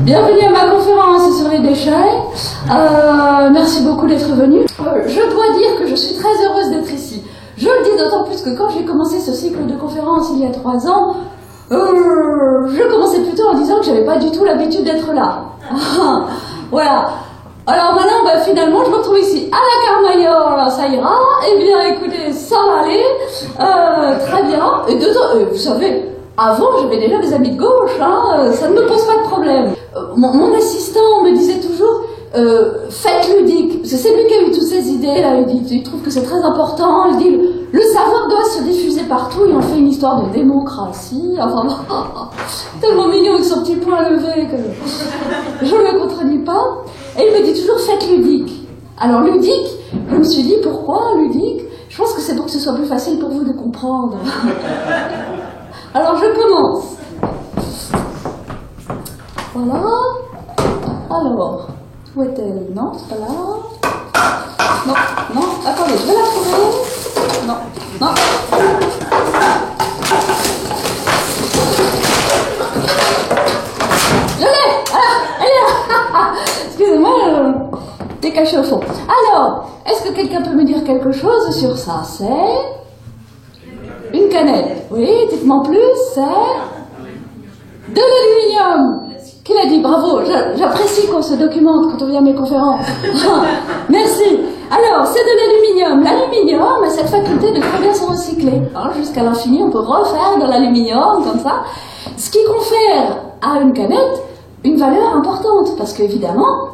Bienvenue à ma conférence sur les déchets. Merci beaucoup d'être venu. Je dois dire que je suis très heureuse d'être ici. Je le dis d'autant plus que quand j'ai commencé ce cycle de conférences il y a 3 ans, je commençais plutôt en disant que j'avais pas du tout l'habitude d'être là. Voilà. Alors maintenant, finalement, je me retrouve ici à la Carmagnole, ça ira. Eh bien, écoutez, ça va aller. Très bien. Et vous savez, avant, j'avais déjà des amis de gauche, ça ne me pose pas de problème. Mon assistant me disait toujours, faites ludique. Parce que c'est lui qui a eu toutes ces idées, là. Il trouve que c'est très important. Il dit, le savoir doit se diffuser partout. Et on fait une histoire de démocratie. Enfin, tellement mignon avec son petit poing levé que je ne le contredis pas. Et il me dit toujours, faites ludique. Alors, ludique, je me suis dit, pourquoi ludique? Je pense que c'est pour que ce soit plus facile pour vous de comprendre. Alors, je commence. Voilà. Alors, où est-elle? Non, c'est pas là. Non, attendez, je vais la trouver. Non. Je l'ai! Elle est là. Excusez-moi, t'es caché au fond. Alors, est-ce que quelqu'un peut me dire quelque chose sur ça? C'est une canette. Oui, dites-moi plus, c'est de l'aluminium. Qui l'a dit? Bravo, j'apprécie qu'on se documente quand on vient à mes conférences. Merci. Alors, c'est de l'aluminium. L'aluminium a cette faculté de très bien se recycler. Jusqu'à l'infini, on peut refaire de l'aluminium comme ça. Ce qui confère à une canette une valeur importante. Parce qu'évidemment,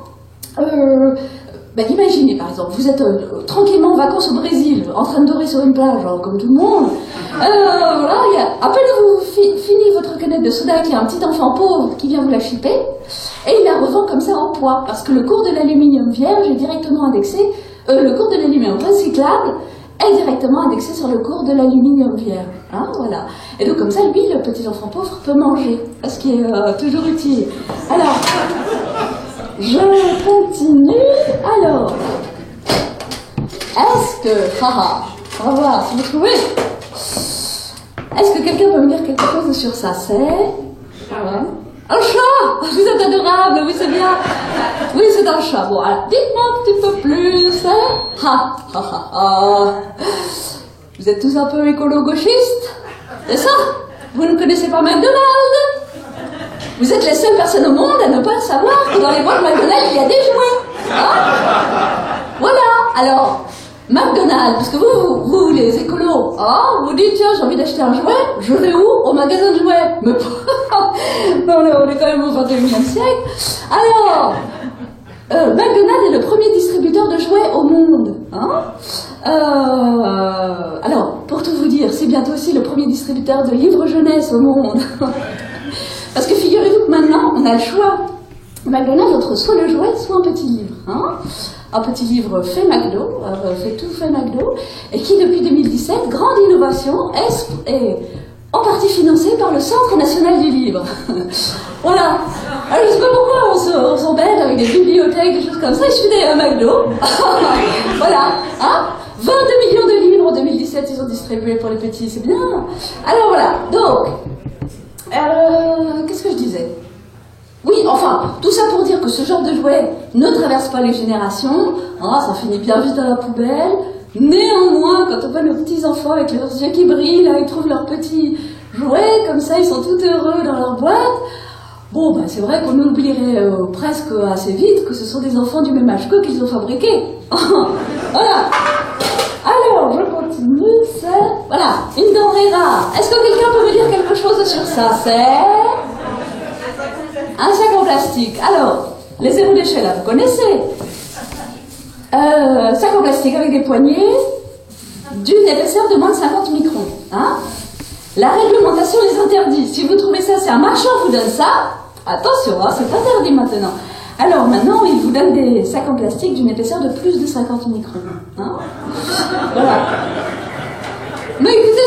imaginez par exemple, vous êtes tranquillement en vacances au Brésil, en train de dorer sur une plage, comme tout le monde. À peine vous finissez votre canette de soda, qu'il y a un petit enfant pauvre qui vient vous la chipper, et il la revend comme ça en poids, parce que le cours de l'aluminium vierge est directement indexé, le cours de l'aluminium recyclable est directement indexé sur le cours de l'aluminium vierge. Voilà. Et donc comme ça, lui, le petit enfant pauvre, peut manger, ce qui est toujours utile. Alors, je continue. Alors, est-ce que... on va voir si vous trouvez. Est-ce que quelqu'un peut me dire quelque chose sur ça? C'est... Voilà. Un chat! Vous êtes adorable, oui, c'est bien. Oui, c'est un chat. Bon, alors, dites-moi un petit peu plus. Vous êtes tous un peu écolo-gauchistes? C'est ça? Vous ne connaissez pas McDonald's? Vous êtes les seules personnes au monde à ne pas savoir que dans les boîtes McDonald's, il y a des jouets. Voilà. Alors, McDonald's, parce que vous les écolos, vous dites, tiens, j'ai envie d'acheter un jouet, je vais où? Au magasin de jouets. Mais on est quand même au 21e siècle. Alors, McDonald's est le premier distributeur de jouets au monde. Alors, pour tout vous dire, c'est bientôt aussi le premier distributeur de livres jeunesse au monde. Parce que figurez-vous que maintenant, on a le choix. McDonald's offre soit le jouet, soit un petit livre. Un petit livre fait McDo, fait tout fait McDo, et qui, depuis 2017, grande innovation, est en partie financé par le Centre National du Livre. Voilà. Alors, je sais pas pourquoi on s'embête avec des bibliothèques, des choses comme ça, il suffit d'aller à McDo. Voilà. 22 millions de livres en 2017, ils ont distribué pour les petits, c'est bien. Alors voilà. Donc, qu'est-ce que je disais? Oui, enfin, tout ça pour dire que ce genre de jouet ne traverse pas les générations, ça finit bien vite dans la poubelle. Néanmoins, quand on voit nos petits-enfants avec leurs yeux qui brillent, là, ils trouvent leurs petits jouets, comme ça, ils sont tout heureux dans leur boîte. Bon, c'est vrai qu'on oublierait presque assez vite que ce sont des enfants du même âge qu'eux qu'ils ont fabriqués. Voilà. Alors, je continue, c'est... Voilà, une denrée rare. Est-ce que quelqu'un peut me dire quelque chose sur ça? C'est... un sac en plastique. Alors, les zéro déchets, là, vous connaissez. Sac en plastique avec des poignées d'une épaisseur de moins de 50 microns. La réglementation les interdit. Si vous trouvez ça, c'est un marchand vous donne ça. Attention, c'est interdit maintenant. Alors maintenant, il vous donne des sacs en plastique d'une épaisseur de plus de 50 microns. Voilà. Mais écoutez,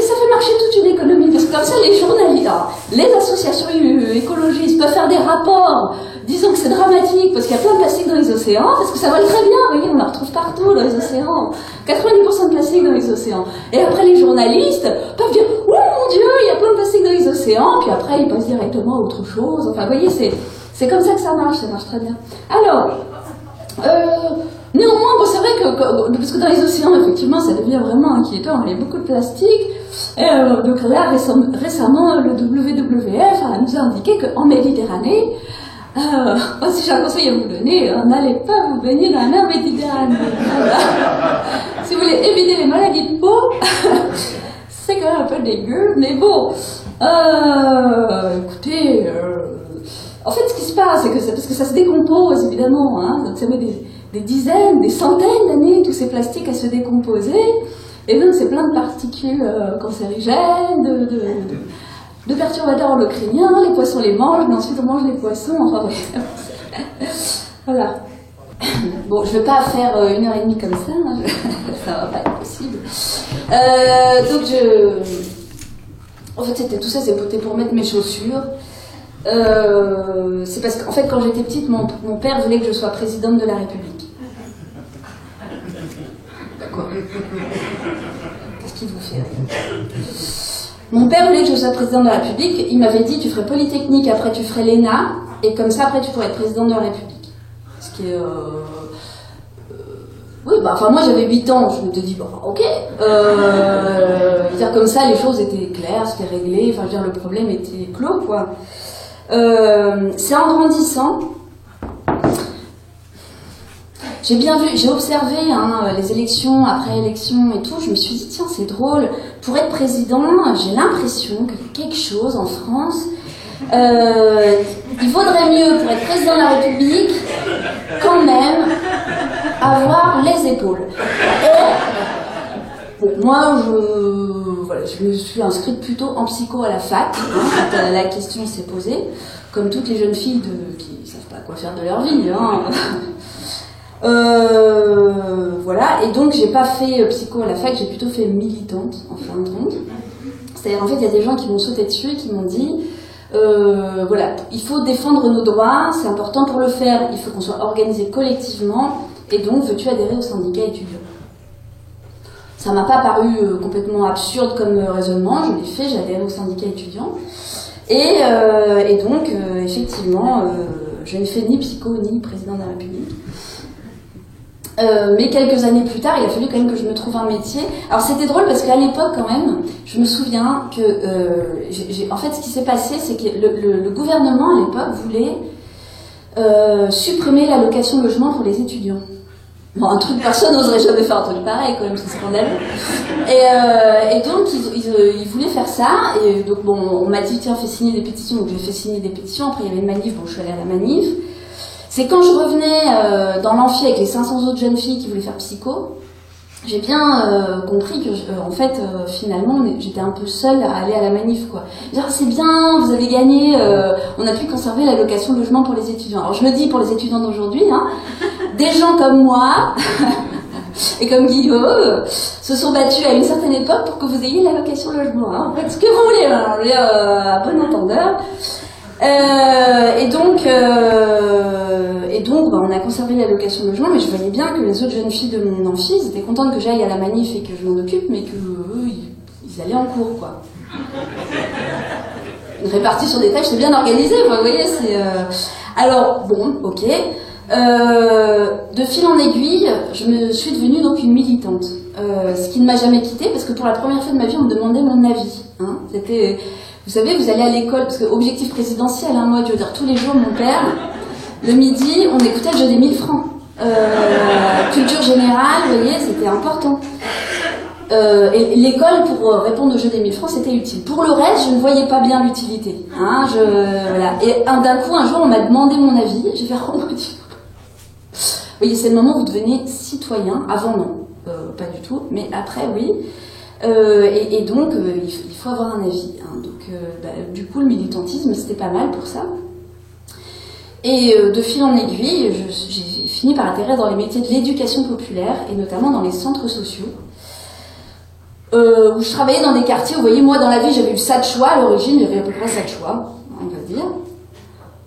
ça fait marcher toute une économie, parce que comme ça, les journalistes, les associations écologistes peuvent faire des rapports disant que c'est dramatique, parce qu'il y a plein de plastique dans les océans, parce que ça vole très bien, vous voyez, on la retrouve partout dans les océans. 90% de plastique dans les océans. Et après, les journalistes peuvent dire, oh mon Dieu, il y a plein de plastique dans les océans, puis après, ils passent directement à autre chose. Enfin, vous voyez, C'est comme ça que ça marche très bien. Alors, néanmoins, bon, c'est vrai que, parce que dans les océans, effectivement, ça devient vraiment inquiétant, il y a beaucoup de plastique. Donc là, récemment, le WWF nous a indiqué qu'en Méditerranée, si j'ai un conseil à vous donner, n'allez pas vous baigner dans la mer Méditerranée. Voilà. Si vous voulez éviter les maladies de peau, c'est quand même un peu dégueu, mais bon, écoutez, en fait, ce qui se passe, c'est que parce que ça se décompose, évidemment, hein, donc ça met des dizaines, des centaines d'années, tous ces plastiques à se décomposer, et donc c'est plein de particules cancérigènes, de perturbateurs endocriniens, les poissons les mangent, mais ensuite on mange les poissons, enfin bref. Voilà. Bon, je ne vais pas faire 1h30 comme ça, hein, ça va pas être possible. Donc en fait, tout ça, c'était pour mettre mes chaussures. C'est parce qu'en fait, quand j'étais petite, mon père voulait que je sois présidente de la République. D'accord. Qu'est-ce qui vous fait rire? Mon père voulait que je sois présidente de la République. Il m'avait dit, tu ferais Polytechnique, après tu ferais l'ENA, et comme ça, après tu pourrais être présidente de la République. Ce qui est... oui, bah, enfin, moi j'avais 8 ans, je me suis dit, bon, ok. Comme ça, les choses étaient claires, c'était réglé, enfin, je veux dire, le problème était clos, quoi. C'est en grandissant. J'ai bien vu, j'ai observé les élections après élections et tout, je me suis dit, tiens, c'est drôle, pour être président, j'ai l'impression que quelque chose en France, il vaudrait mieux, pour être président de la République, quand même, avoir les épaules. Et, bon, moi, je me suis inscrite plutôt en psycho à la fac, quand la question s'est posée, comme toutes les jeunes filles qui ne savent pas quoi faire de leur vie, voilà, et donc j'ai pas fait psycho à la fac, j'ai plutôt fait militante en fin de compte. C'est-à-dire, en fait, il y a des gens qui m'ont sauté dessus et qui m'ont dit voilà, il faut défendre nos droits, c'est important pour le faire, il faut qu'on soit organisé collectivement, et donc veux-tu adhérer au syndicat étudiant? Ça m'a pas paru complètement absurde comme raisonnement, je l'ai fait, j'ai adhéré au syndicat étudiant, et donc effectivement, je ne fais ni psycho ni président de la République. Mais quelques années plus tard, il a fallu quand même que je me trouve un métier. Alors c'était drôle parce qu'à l'époque quand même, je me souviens que en fait ce qui s'est passé, c'est que le gouvernement à l'époque voulait supprimer l'allocation logement pour les étudiants. Bon, un truc personne n'oserait jamais faire un truc pareil quand même, c'est scandaleux. Et donc ils voulaient faire ça, et donc bon, on m'a dit tiens fais signer des pétitions, donc j'ai fait signer des pétitions. Après il y avait une manif, bon je suis allée à la manif. C'est quand je revenais dans l'amphi avec les 500 autres jeunes filles qui voulaient faire psycho, j'ai bien compris que, en fait, finalement, j'étais un peu seule à aller à la manif, quoi. Genre, c'est bien, vous avez gagné, on a pu conserver l'allocation logement pour les étudiants. Alors, je me dis pour les étudiants d'aujourd'hui, des gens comme moi, et comme Guillaume, se sont battus à une certaine époque pour que vous ayez l'allocation logement. En fait, ce que vous voulez, à bon entendeur. Et donc on a conservé l'allocation logement, mais je voyais bien que les autres jeunes filles de mon amphi étaient contentes que j'aille à la manif et que je m'en occupe, mais que eux, ils allaient en cours, quoi. Une répartition des tâches, c'est bien organisé, vous voyez, c'est... Alors, bon, ok. De fil en aiguille, je me suis devenue donc une militante. Ce qui ne m'a jamais quittée, parce que pour la première fois de ma vie, on me demandait mon avis. C'était... Vous savez, vous allez à l'école, parce que objectif présidentiel, moi, je veux dire, tous les jours, mon père, le midi, on écoutait le jeu des 1000 francs. Culture générale, vous voyez, c'était important. Et l'école, pour répondre au jeu des 1000 francs, c'était utile. Pour le reste, je ne voyais pas bien l'utilité. Voilà. Et d'un coup, un jour, on m'a demandé mon avis. J'ai fait, oh mon Dieu. Vous voyez, c'est le moment où vous devenez citoyen. Avant, non. Pas du tout. Mais après, oui. Et donc, il faut avoir un avis. Du coup, le militantisme, c'était pas mal pour ça. Et de fil en aiguille, j'ai fini par atterrir dans les métiers de l'éducation populaire, et notamment dans les centres sociaux, où je travaillais dans des quartiers. Vous voyez, moi, dans la vie, j'avais eu ça de choix. À l'origine, j'avais à peu près ça de choix, on va dire.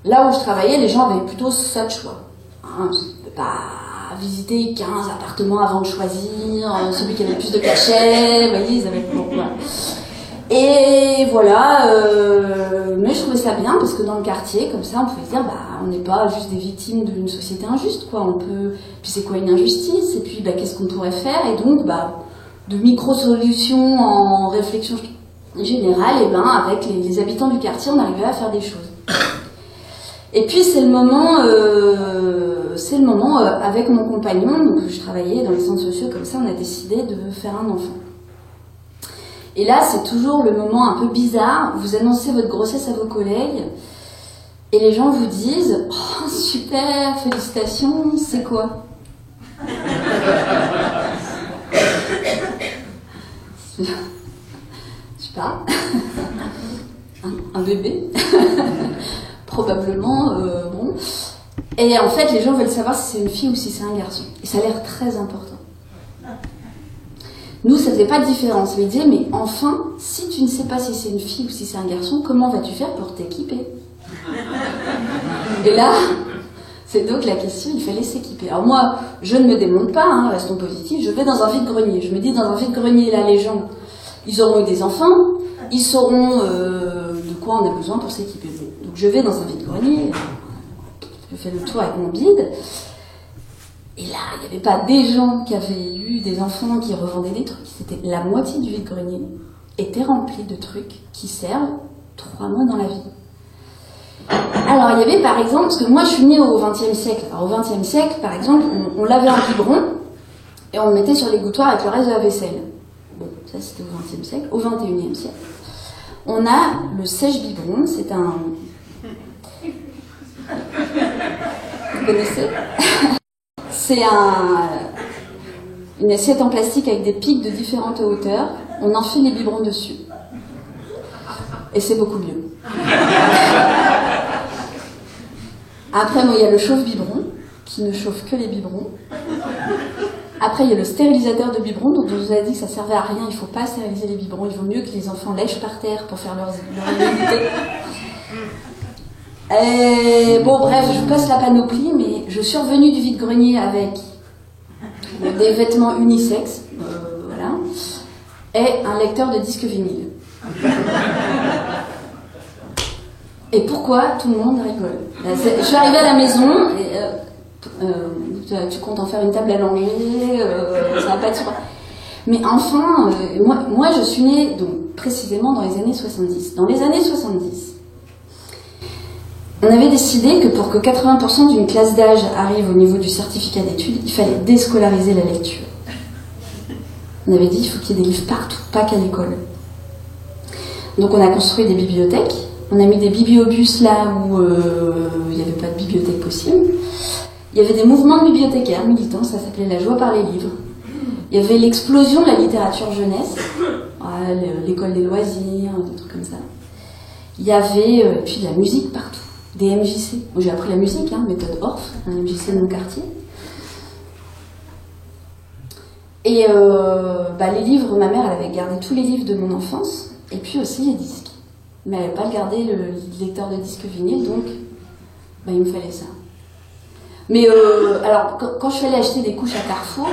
Là où je travaillais, les gens avaient plutôt ça de choix. Je ne peux pas visiter 15 appartements avant de choisir celui qui avait le plus de cachets. Vous voyez, ils avaient... Bon, voilà. Et voilà, mais je trouvais ça bien parce que dans le quartier, comme ça, on pouvait dire, bah, on n'est pas juste des victimes d'une société injuste, quoi. On peut, puis c'est quoi une injustice? Et puis, bah, qu'est-ce qu'on pourrait faire? Et donc, bah, de micro-solutions en réflexion générale, et ben, avec les habitants du quartier, on arrivait à faire des choses. Et puis, c'est le moment, avec mon compagnon, donc je travaillais dans les centres sociaux, comme ça, on a décidé de faire un enfant. Et là, c'est toujours le moment un peu bizarre. Vous annoncez votre grossesse à vos collègues et les gens vous disent « Oh, super, félicitations, c'est quoi ?» Je sais pas. Un bébé. Probablement, bon. Et en fait, les gens veulent savoir si c'est une fille ou si c'est un garçon. Et ça a l'air très important. Nous, ça faisait pas de différence. Mais ils disaient, mais enfin, si tu ne sais pas si c'est une fille ou si c'est un garçon, comment vas-tu faire pour t'équiper? Et là, c'est donc la question, il fallait s'équiper. Alors moi, je ne me démonte pas, hein, restons positifs, je vais dans un vide-grenier. Je me dis, dans un vide-grenier, là, les gens, ils auront eu des enfants, ils sauront de quoi on a besoin pour s'équiper. Donc je vais dans un vide-grenier, je fais le tour avec mon bide, et là, il n'y avait pas des gens qui avaient eu des enfants qui revendaient des trucs. C'était la moitié du vide-grenier était rempli de trucs qui servent 3 mois dans la vie. Alors, il y avait par exemple, parce que moi je suis née au XXe siècle. Alors, au XXe siècle, par exemple, on lavait un biberon et on le mettait sur l'égouttoir avec le reste de la vaisselle. Bon, ça c'était au XXe siècle. Au XXIe siècle, on a le sèche-biberon. C'est un... Vous connaissez? C'est une assiette en plastique avec des pics de différentes hauteurs. On enfile les biberons dessus. Et c'est beaucoup mieux. Après, moi, il y a le chauffe-biberon, qui ne chauffe que les biberons. Après, il y a le stérilisateur de biberons, dont on vous a dit que ça servait à rien. Il ne faut pas stériliser les biberons. Il vaut mieux que les enfants lèchent par terre pour faire leur immunité. Bon, bref, je vous passe la panoplie, mais je suis revenue du vide-grenier avec des vêtements unisexes, voilà, et un lecteur de disques vinyles. Et pourquoi tout le monde rigole? Je suis arrivée à la maison, et tu comptes en faire une table à langer, ça va pas être super. Mais enfin, moi je suis née donc, précisément dans les années 70. Dans les années 70, on avait décidé que pour que 80% d'une classe d'âge arrive au niveau du certificat d'études, il fallait déscolariser la lecture. On avait dit qu'il faut qu'il y ait des livres partout, pas qu'à l'école. Donc on a construit des bibliothèques, on a mis des bibliobus là où il n'y avait pas de bibliothèque possible. Il y avait des mouvements de bibliothécaires militants, ça s'appelait La Joie par les livres. Il y avait l'explosion de la littérature jeunesse, l'école des loisirs, des trucs comme ça. Il y avait puis de la musique partout. Des MJC. Moi j'ai appris la musique, hein, méthode Orff, un MJC de mon quartier. Et les livres, ma mère elle avait gardé tous les livres de mon enfance, et puis aussi les disques. Mais elle n'avait pas gardé le lecteur de disques vinyle, donc il me fallait ça. Mais alors, quand je suis allée acheter des couches à Carrefour,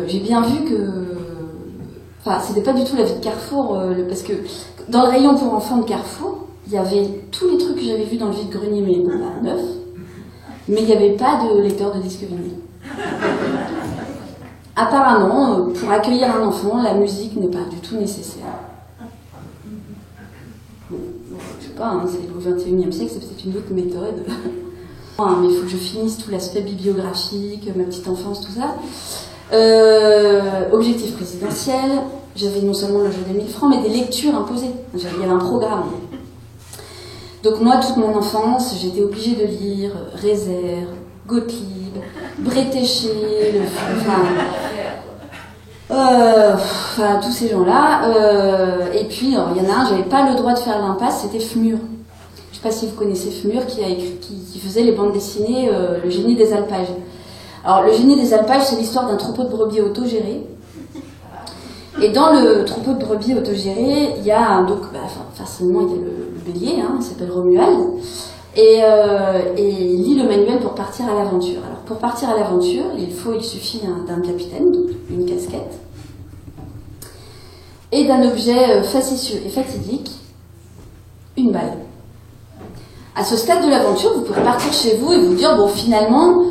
j'ai bien vu que... Enfin, c'était pas du tout la vie de Carrefour, parce que dans le rayon pour enfants de Carrefour, il y avait tous les trucs que j'avais vus dans le vide-grenier, mais neuf, mais il n'y avait pas de lecteur de disques vinyle. Apparemment, pour accueillir un enfant, la musique n'est pas du tout nécessaire. Bon, je sais pas, hein, c'est au XXIe siècle, c'est peut-être une autre méthode. Mais il faut que je finisse tout l'aspect bibliographique, ma petite enfance, tout ça. Objectif présidentiel, j'avais non seulement le jeu des 1000 francs, mais des lectures imposées. Il y avait un programme. Donc moi, toute mon enfance, j'étais obligée de lire Rézère, Gottlieb, Bretéché, tous ces gens-là. Et puis, il y en a un, j'avais pas le droit de faire l'impasse, c'était Fmur. Je sais pas si vous connaissez Fmur, qui faisait les bandes dessinées Le Génie des Alpages. Alors, Le Génie des Alpages, c'est l'histoire d'un troupeau de brebis autogéré. Et dans le troupeau de brebis autogéré, il y a forcément, il y a le bélier, hein, il s'appelle Romuald, et il lit le manuel pour partir à l'aventure. Alors, pour partir à l'aventure, il suffit d'un capitaine, donc une casquette, et d'un objet facétieux et fatidique, une balle. À ce stade de l'aventure, vous pouvez partir chez vous et vous dire, bon, finalement,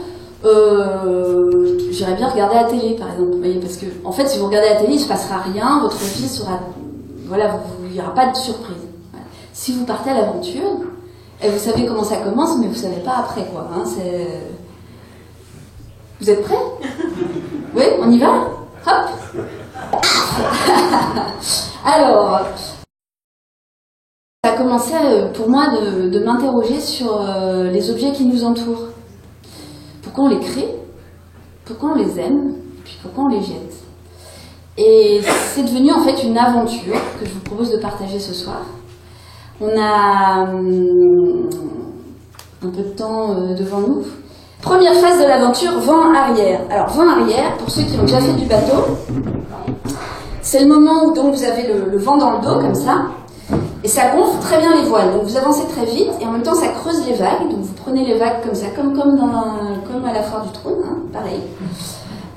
j'irais bien regarder la télé, par exemple. Vous voyez, parce que, en fait, si vous regardez la télé, il ne se passera rien, votre vie sera... Voilà, il n'y aura pas de surprise. Voilà. Si vous partez à l'aventure, et vous savez comment ça commence, mais vous ne savez pas après, quoi. Hein, vous êtes prêts? Oui, on y va? Hop. Alors, ça a commencé pour moi de m'interroger sur les objets qui nous entourent. Pourquoi on les crée? Pourquoi on les aime? Et puis pourquoi on les jette? Et c'est devenu en fait une aventure que je vous propose de partager ce soir. On a un peu de temps devant nous. Première phase de l'aventure, vent arrière. Alors vent arrière, pour ceux qui ont déjà fait du bateau, c'est le moment où donc vous avez le vent dans le dos comme ça, et ça gonfle très bien les voiles. Donc vous avancez très vite et en même temps ça creuse les vagues. Donc vous prenez les vagues comme ça, comme à la foire du trône, hein, pareil.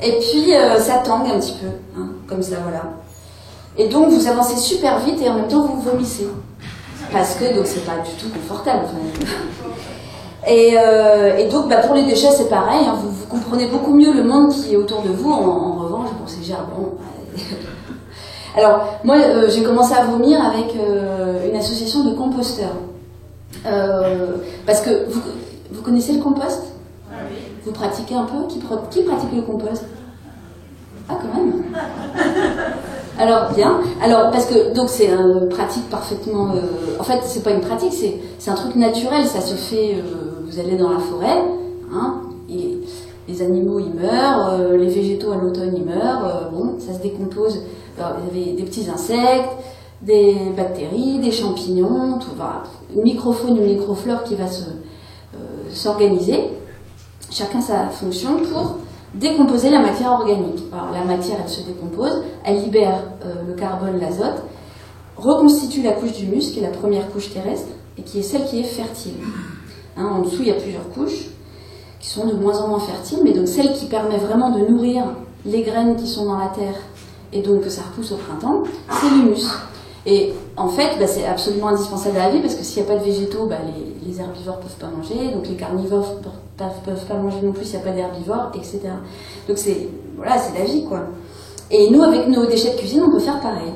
Et puis ça tangue un petit peu, hein, comme ça, voilà. Et donc vous avancez super vite et en même temps vous vomissez. Parce que donc c'est pas du tout confortable. Et donc pour les déchets c'est pareil, hein, vous comprenez beaucoup mieux le monde qui est autour de vous. En revanche, bon, c'est déjà bon. Alors moi j'ai commencé à vomir avec une association de composteurs. Parce que vous connaissez le compost? Vous pratiquez un peu? Qui pratique le compost? Ah, quand même. Alors, bien. Alors, parce que, donc, c'est une pratique parfaitement... en fait, c'est pas une pratique, c'est un truc naturel. Ça se fait... vous allez dans la forêt, hein, et les animaux, ils meurent, les végétaux, à l'automne, ils meurent. Bon, ça se décompose. Alors, vous avez des petits insectes, des bactéries, des champignons, tout va... Une microfaune, une microflore qui va s'organiser. Chacun sa fonction pour décomposer la matière organique. Alors la matière, elle se décompose, elle libère le carbone, l'azote, reconstitue la couche d'humus, qui est la première couche terrestre, et qui est celle qui est fertile. Hein, en dessous, il y a plusieurs couches, qui sont de moins en moins fertiles, mais donc celle qui permet vraiment de nourrir les graines qui sont dans la terre, et donc que ça repousse au printemps, c'est l'humus. Et en fait, c'est absolument indispensable à la vie, parce que s'il n'y a pas de végétaux, les herbivores ne peuvent pas manger, donc les carnivores peuvent pas manger non plus s'il n'y a pas d'herbivores, etc. Donc c'est la vie, quoi. Et nous, avec nos déchets de cuisine, on peut faire pareil.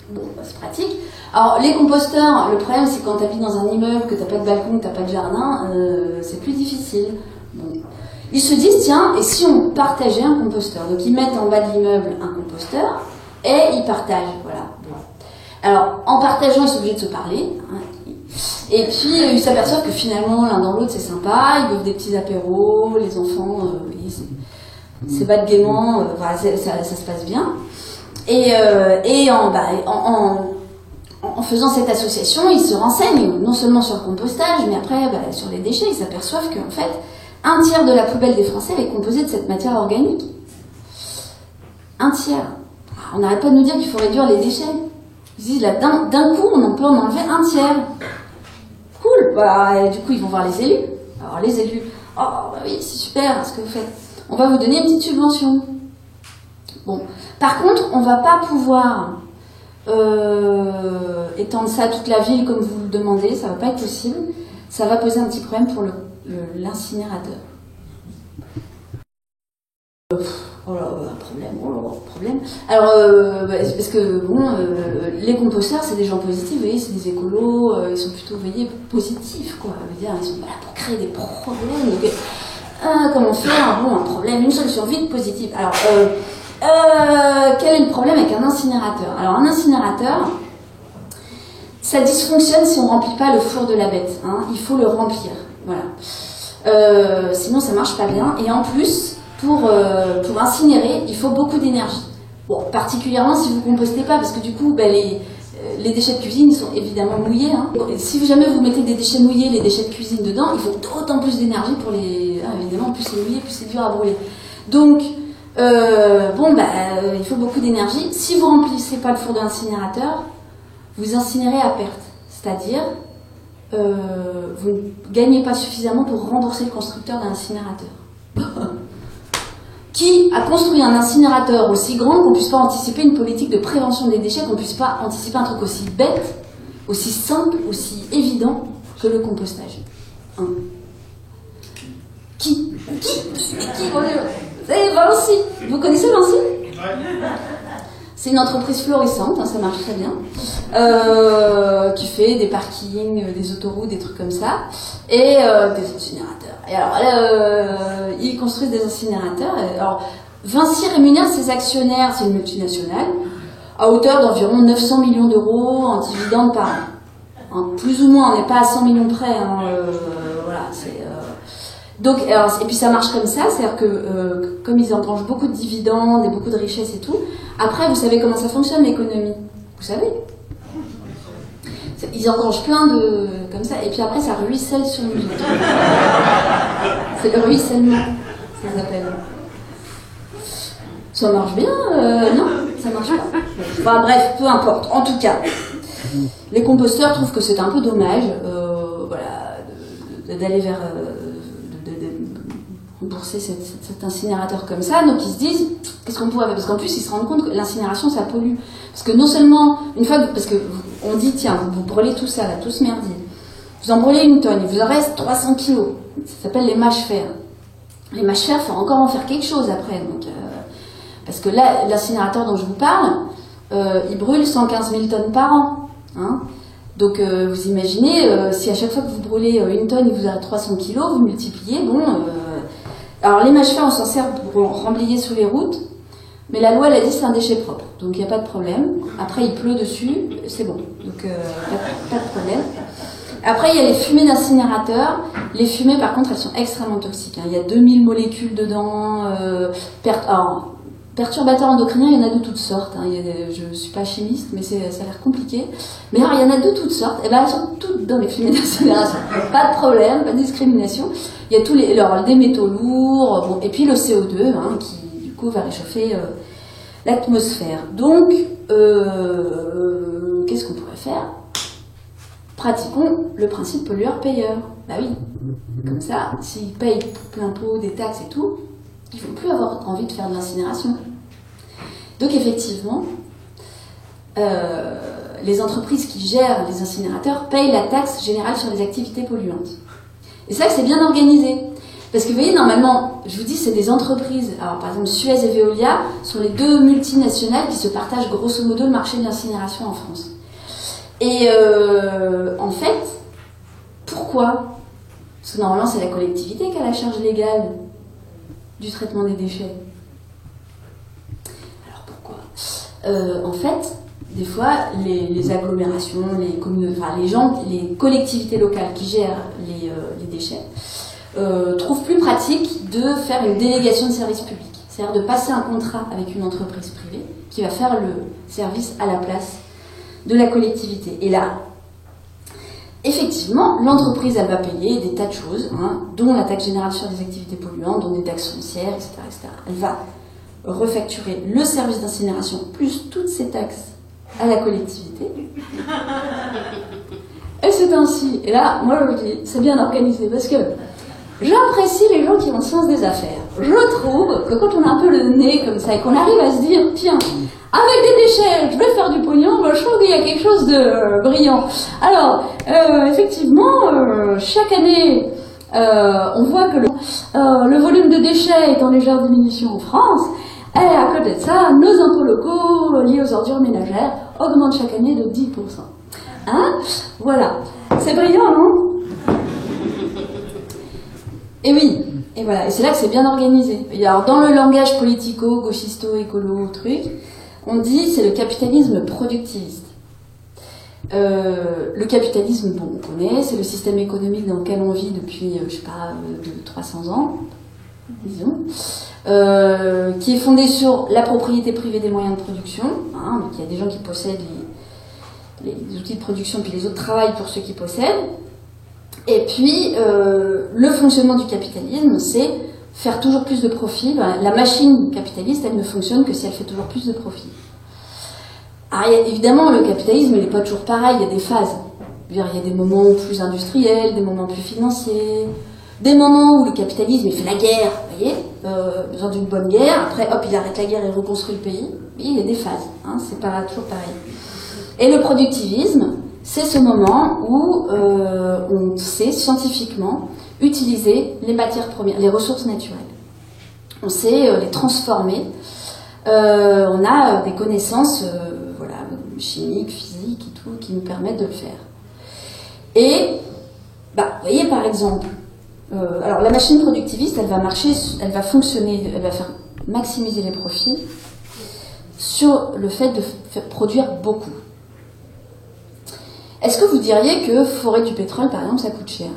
Bon, c'est pratique. Alors, les composteurs, le problème, c'est quand tu habites dans un immeuble, que tu n'as pas de balcon, que tu n'as pas de jardin, c'est plus difficile. Bon. Ils se disent, tiens, et si on partageait un composteur? Donc, ils mettent en bas de l'immeuble un composteur, et ils partagent, voilà. Bon. Alors, en partageant, ils sont obligés de se parler, hein. Et puis, ils s'aperçoivent que finalement, l'un dans l'autre, c'est sympa, ils boivent des petits apéros, les enfants, ils se battent gaiement, voilà, ça se passe bien. Et en faisant cette association, ils se renseignent non seulement sur le compostage, mais après sur les déchets. Ils s'aperçoivent qu'en fait, un tiers de la poubelle des Français est composée de cette matière organique. Un tiers. On n'arrête pas de nous dire qu'il faut réduire les déchets. Ils disent là, d'un coup, on peut en enlever un tiers. Cool. Voilà, et du coup, ils vont voir les élus. Alors les élus, oh oui, c'est super ce que vous faites. On va vous donner une petite subvention. Bon. Par contre, on ne va pas pouvoir étendre ça à toute la ville comme vous le demandez, ça ne va pas être possible. Ça va poser un petit problème pour l'incinérateur. Oh là, problème. Alors, parce que bon, les composteurs, c'est des gens positifs, vous voyez, c'est des écolos, ils sont plutôt, vous voyez, positifs, quoi. Ils sont pas là pour créer des problèmes. Donc, comment faire un problème, une solution vite positive. Alors, quel est le problème avec un incinérateur? Alors, un incinérateur, ça dysfonctionne si on ne remplit pas le four de la bête. Hein. Il faut le remplir. Voilà. Sinon, ça ne marche pas bien. Et en plus, pour incinérer, il faut beaucoup d'énergie. Bon, particulièrement si vous ne compostez pas, parce que du coup, les déchets de cuisine ils sont évidemment mouillés. Hein. Si jamais vous mettez des déchets mouillés, les déchets de cuisine dedans, il faut d'autant plus d'énergie pour les... évidemment, plus c'est mouillé, plus c'est dur à brûler. Donc, il faut beaucoup d'énergie. Si vous ne remplissez pas le four de l'incinérateur, vous incinérez à perte. C'est-à-dire, vous ne gagnez pas suffisamment pour rembourser le constructeur d'un incinérateur. Qui a construit un incinérateur aussi grand qu'on ne puisse pas anticiper une politique de prévention des déchets, qu'on ne puisse pas anticiper un truc aussi bête, aussi simple, aussi évident que le compostage? Hein? Qui C'est Vinci. Vous connaissez Vinci? C'est une entreprise florissante, hein, ça marche très bien, qui fait des parkings, des autoroutes, des trucs comme ça, et des incinérateurs. Et alors là, ils construisent des incinérateurs. Alors, Vinci rémunère ses actionnaires, c'est une multinationale, à hauteur d'environ 900 millions d'euros en dividendes par an. Hein, plus ou moins, on n'est pas à 100 millions près. Hein, voilà, c'est... Donc, alors, et puis ça marche comme ça, c'est-à-dire que comme ils engrangent beaucoup de dividendes et beaucoup de richesses et tout, après vous savez comment ça fonctionne l'économie, vous savez, ils engrangent plein de comme ça, et puis après ça ruisselle sur nous. C'est le ruissellement, ça s'appelle. Ça marche bien, non, ça marche pas. Enfin bref, peu importe. En tout cas, les composteurs trouvent que c'est un peu dommage, voilà, d'aller vers rembourser cet incinérateur comme ça, donc ils se disent qu'est-ce qu'on pourrait faire, parce qu'en plus ils se rendent compte que l'incinération ça pollue, parce que non seulement une fois parce que on dit tiens vous brûlez tout ça là, tout ce merdier, vous en brûlez une tonne, il vous en reste 300 kilos, ça s'appelle les mâches fer. Les mâches fer, il faut encore en faire quelque chose après, donc parce que là l'incinérateur dont je vous parle, il brûle 115 000 tonnes par an, hein. Donc vous imaginez, si à chaque fois que vous brûlez une tonne, il vous a 300 kilos, vous multipliez, bon... alors les mâches fer, on s'en sert pour remblayer sur les routes, mais la loi, elle a dit c'est un déchet propre, donc il n'y a pas de problème. Après, il pleut dessus, c'est bon, donc pas de problème. Après, il y a les fumées d'incinérateurs. Les fumées, par contre, elles sont extrêmement toxiques, hein. Il y a 2000 molécules dedans, alors, perturbateurs endocriniens, il y en a de toutes sortes. Hein. Je ne suis pas chimiste, mais ça a l'air compliqué. Mais alors, il y en a de toutes sortes. Et ben, elles sont toutes dans les fumées d'incinération. Pas de problème, pas de discrimination. Il y a des métaux lourds, bon, et puis le CO2, hein, qui du coup va réchauffer l'atmosphère. Donc, qu'est-ce qu'on pourrait faire? Pratiquons le principe pollueur-payeur. Bah oui, comme ça, s'ils payent plein pot des taxes et tout, ils ne vont plus avoir envie de faire de l'incinération. Donc effectivement, les entreprises qui gèrent les incinérateurs payent la taxe générale sur les activités polluantes. Et ça, c'est bien organisé. Parce que vous voyez, normalement, je vous dis, c'est des entreprises. Alors par exemple, Suez et Veolia sont les deux multinationales qui se partagent grosso modo le marché de l'incinération en France. Et en fait, pourquoi? Parce que normalement, c'est la collectivité qui a la charge légale du traitement des déchets. Alors pourquoi? En fait, des fois, les agglomérations, les communes, enfin les collectivités locales qui gèrent les déchets trouvent plus pratique de faire une délégation de service public. C'est-à-dire de passer un contrat avec une entreprise privée qui va faire le service à la place de la collectivité. Et là, effectivement, l'entreprise, elle va payer des tas de choses, hein, dont la taxe générale sur les activités polluantes, dont des taxes foncières, etc., etc. Elle va refacturer le service d'incinération plus toutes ces taxes à la collectivité. Et c'est ainsi. Et là, moi je le dis, c'est bien organisé, parce que j'apprécie les gens qui ont sens des affaires. Je trouve que quand on a un peu le nez comme ça, et qu'on arrive à se dire, tiens, avec des déchets, je vais faire du pognon, moi, je trouve qu'il y a quelque chose de brillant. Alors, effectivement, chaque année, on voit que le volume de déchets est en légère diminution en France, et à côté de ça, nos impôts locaux liés aux ordures ménagères augmentent chaque année de 10%. Hein? Voilà. C'est brillant, non? Et oui. Et voilà. Et c'est là que c'est bien organisé. Et alors, dans le langage politico, gauchisto, écolo, truc, on dit c'est le capitalisme productiviste. Le capitalisme, bon, on connaît, c'est le système économique dans lequel on vit depuis, je sais pas, 300 ans, disons, qui est fondé sur la propriété privée des moyens de production. Hein, donc il y a des gens qui possèdent les outils de production, puis les autres travaillent pour ceux qui possèdent. Et puis, le fonctionnement du capitalisme, c'est faire toujours plus de profit. La machine capitaliste, elle ne fonctionne que si elle fait toujours plus de profit. Alors, évidemment, le capitalisme, il n'est pas toujours pareil, il y a des phases. Il y a des moments plus industriels, des moments plus financiers, des moments où le capitalisme, il fait la guerre, vous voyez. besoin d'une bonne guerre, après hop il arrête la guerre et reconstruit le pays. Oui, il y a des phases, hein, c'est pas toujours pareil. Et le productivisme, c'est ce moment où on sait scientifiquement utiliser les matières premières, les ressources naturelles. On sait les transformer. On a des connaissances voilà, chimiques, physiques et tout, qui nous permettent de le faire. Et, vous voyez par exemple, alors la machine productiviste, elle va marcher, elle va fonctionner, elle va faire maximiser les profits sur le fait de produire beaucoup. Est-ce que vous diriez que forer du pétrole, par exemple, ça coûte cher?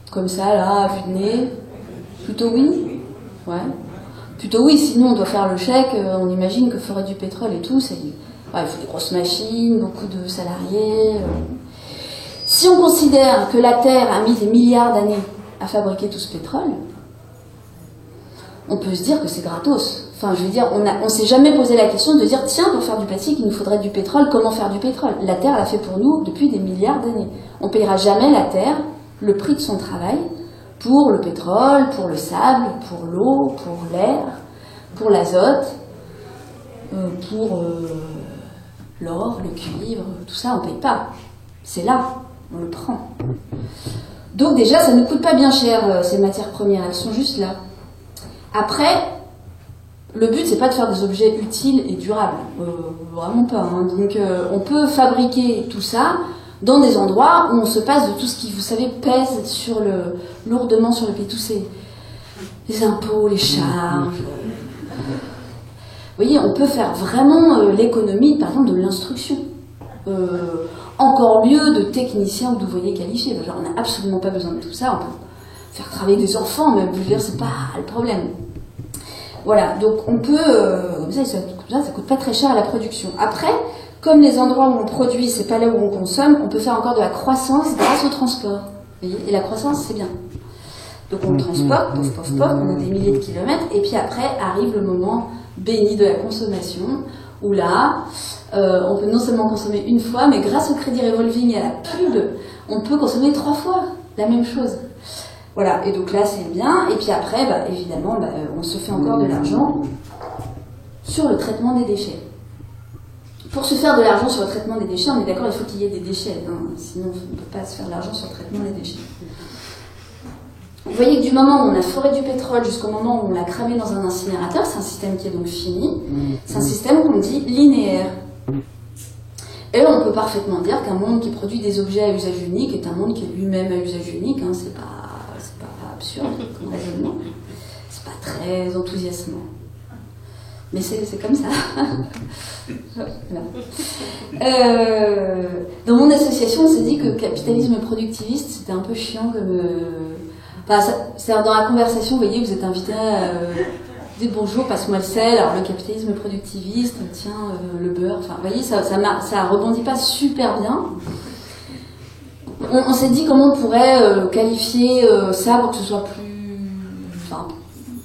Comme ça, là, à vue de nez? Plutôt oui? Ouais. Plutôt oui, sinon on doit faire le chèque, on imagine que forer du pétrole et tout, c'est... Ouais, il faut des grosses machines, beaucoup de salariés. Si on considère que la Terre a mis des milliards d'années à fabriquer tout ce pétrole, on peut se dire que c'est gratos. Enfin, je veux dire, on s'est jamais posé la question de dire, tiens, pour faire du plastique, il nous faudrait du pétrole, comment faire du pétrole? La Terre l'a fait pour nous depuis des milliards d'années. On ne payera jamais la Terre le prix de son travail pour le pétrole, pour le sable, pour l'eau, pour l'air, pour l'azote, pour l'or, le cuivre, tout ça, on ne paye pas. C'est là, on le prend. Donc déjà, ça ne coûte pas bien cher, ces matières premières, elles sont juste là. Après, le but, c'est pas de faire des objets utiles et durables. Vraiment pas. Hein. Donc, on peut fabriquer tout ça dans des endroits où on se passe de tout ce qui, vous savez, pèse lourdement sur le pays. Tous les impôts, les charges. Vous voyez, on peut faire vraiment l'économie, par exemple, de l'instruction. Encore mieux de techniciens ou d'ouvriers qualifiés. Genre, on n'a absolument pas besoin de tout ça. On peut faire travailler des enfants, mais je veux dire, c'est pas le problème. Voilà, donc on peut, comme ça coûte pas très cher à la production. Après, comme les endroits où on produit, c'est pas là où on consomme, on peut faire encore de la croissance grâce au transport. Vous voyez, et la croissance, c'est bien. Donc on le transporte, on a des milliers de kilomètres, et puis après arrive le moment béni de la consommation, où là, on peut non seulement consommer une fois, mais grâce au crédit revolving et à la pub, on peut consommer 3 fois la même chose. Voilà, et donc là c'est bien, et puis après, évidemment, on se fait encore de l'argent sur le traitement des déchets. Pour se faire de l'argent sur le traitement des déchets, on est d'accord, il faut qu'il y ait des déchets, hein, sinon on ne peut pas se faire de l'argent sur le traitement des déchets. Vous voyez que du moment où on a foré du pétrole jusqu'au moment où on l'a cramé dans un incinérateur, c'est un système qui est donc fini, c'est un système qu'on dit linéaire. Et on peut parfaitement dire qu'un monde qui produit des objets à usage unique est un monde qui est lui-même à usage unique, hein, c'est pas absurde comme raisonnement, c'est pas très enthousiasmant. Mais c'est comme ça. Voilà. Dans mon association, on s'est dit que le capitalisme productiviste, c'était un peu chiant comme... c'est dans la conversation, vous voyez, vous êtes invité à dire bonjour, passe-moi le sel, alors le capitalisme productiviste, tiens, le beurre, enfin, vous voyez, ça rebondit pas super bien. On s'est dit comment on pourrait qualifier ça pour que ce soit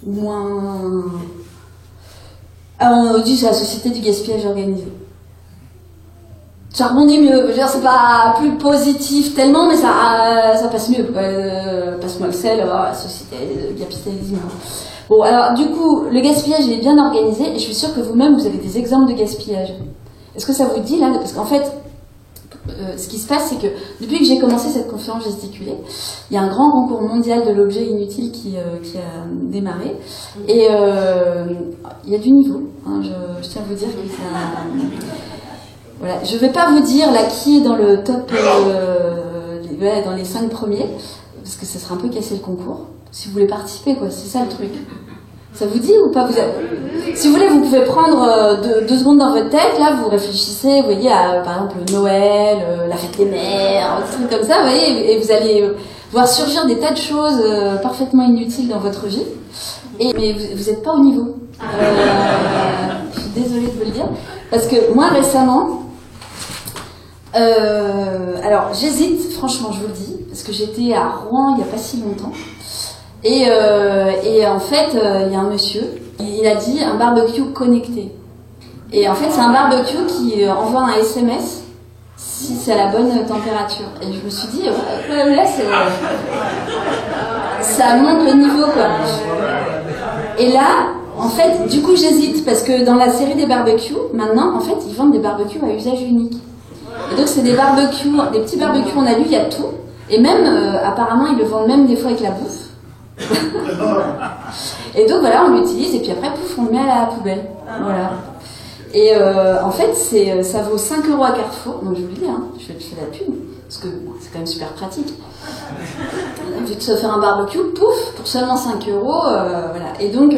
moins... Alors on dit c'est la société du gaspillage organisé. Ça rebondit mieux, je veux dire c'est pas plus positif tellement, mais ça passe mieux. Passe-moi le sel, la société du capitalisme. Bon alors du coup, le gaspillage il est bien organisé et je suis sûre que vous-même vous avez des exemples de gaspillage. Est-ce que ça vous dit là? Parce qu'en fait, ce qui se passe, c'est que depuis que j'ai commencé cette conférence gesticulée, il y a un grand concours mondial de l'objet inutile qui a démarré. Et il y a du niveau. Hein, je tiens à vous dire que ça... Voilà. Je ne vais pas vous dire là qui est dans le top, dans les 5 premiers, parce que ça sera un peu casser le concours. Si vous voulez participer, quoi, c'est ça le truc. Ça vous dit ou pas? Si vous voulez, vous pouvez prendre 2 secondes dans votre tête, là, vous réfléchissez, vous voyez, à, par exemple, Noël, la fête des mères, des trucs comme ça, vous voyez, et vous allez voir surgir des tas de choses parfaitement inutiles dans votre vie, mais vous n'êtes pas au niveau. Je suis désolée de vous le dire, parce que moi, récemment, alors, j'hésite, franchement, je vous le dis, parce que j'étais à Rouen il n'y a pas si longtemps, et en fait, il y a un monsieur, il a dit un barbecue connecté. Et en fait, c'est un barbecue qui envoie un SMS si c'est à la bonne température. Et je me suis dit, là, c'est... ça monte le niveau, quoi. Et là, en fait, du coup, j'hésite, parce que dans la série des barbecues, maintenant, en fait, ils vendent des barbecues à usage unique. Et donc, c'est des barbecues, des petits barbecues, on a lu, il y a tout. Et même, apparemment, ils le vendent même des fois avec la bouffe. Et donc, voilà, on l'utilise, et puis après, pouf, on le met à la poubelle. Voilà. Et en fait, ça vaut 5 € à Carrefour. Donc, je vous le dis, hein, je fais de la pub, parce que bon, c'est quand même super pratique. Vu de se faire un barbecue, pouf, pour seulement 5 €, voilà. Et donc,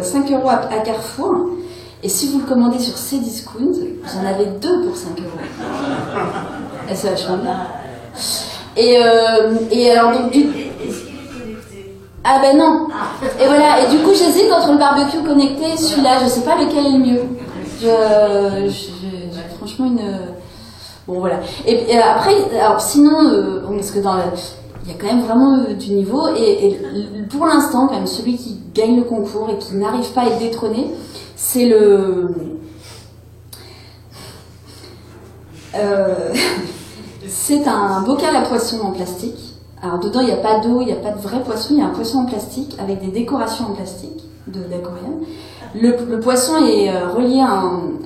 5 € à Carrefour. Et si vous le commandez sur Cdiscount, vous en avez 2 pour 5 €. Et c'est vachement bien. Et alors, donc, ah ben non. Et voilà, et du coup, j'hésite entre le barbecue connecté et celui-là. Je sais pas lequel est le mieux. J'ai franchement une... Bon, voilà. Et après, alors sinon, parce que il y a quand même vraiment du niveau, et pour l'instant, quand même, celui qui gagne le concours et qui n'arrive pas à être détrôné, c'est c'est un bocal à poisson en plastique. Alors dedans, il n'y a pas d'eau, il n'y a pas de vrai poisson, il y a un poisson en plastique avec des décorations en plastique d'aquarium. Le poisson est relié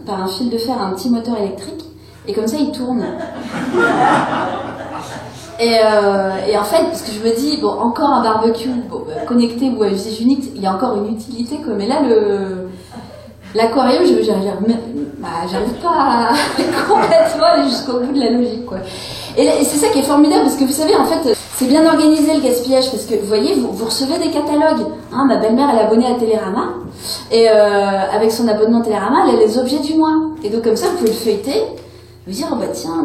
par un fil de fer à un petit moteur électrique, et comme ça, il tourne. Et en fait, parce que je me dis, bon, encore un barbecue connecté ou à usage unique, il y a encore une utilité, quoi. Mais là, l'aquarium, j'arrive pas à complètement aller jusqu'au bout de la logique, quoi. Et c'est ça qui est formidable, parce que vous savez, en fait, c'est bien organisé le gaspillage, parce que vous voyez, vous recevez des catalogues. Hein, ma belle-mère, elle est abonnée à Télérama, et avec son abonnement Télérama, elle a les objets du mois. Et donc comme ça, vous pouvez le feuilleter, vous dire, oh bah tiens,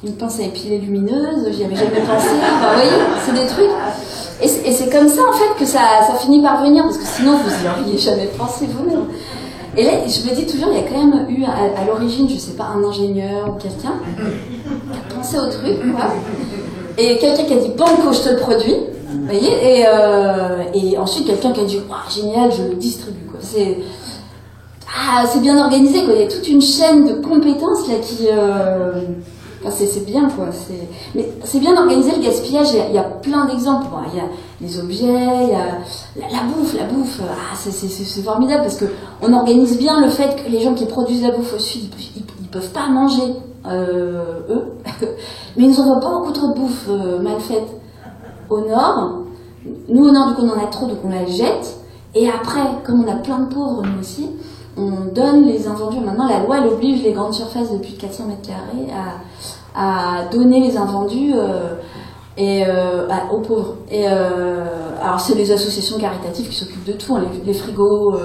une pince à épiler lumineuse, j'y avais jamais pensé. Enfin, vous voyez, c'est des trucs. Et c'est comme ça, en fait, que ça finit par venir, parce que sinon, vous n'y auriez jamais pensé vous-même. Et là, je me dis toujours, il y a quand même eu à l'origine, je sais pas, un ingénieur ou quelqu'un qui a pensé au truc, quoi. Et quelqu'un qui a dit, banco, je te le produis. Vous voyez, et ensuite, quelqu'un qui a dit, wow, génial, je le distribue, quoi. C'est bien organisé, quoi. Il y a toute une chaîne de compétences, là, qui... Enfin, c'est bien, quoi. Mais c'est bien organisé, le gaspillage. Il y a plein d'exemples. Bon, il y a les objets, il y a la bouffe. C'est formidable, parce que on organise bien le fait que les gens qui produisent la bouffe au sud, ils peuvent pas manger, eux. Mais ils nous envoient beaucoup trop de bouffe mal faite au nord. Nous, au nord, du coup, on en a trop, donc on la jette. Et après, comme on a plein de pauvres, nous aussi, on donne les invendus. Maintenant, la loi, elle oblige les grandes surfaces de plus de 400 mètres carrés à donner les invendus aux pauvres. Alors, c'est les associations caritatives qui s'occupent de tout, hein, les frigos,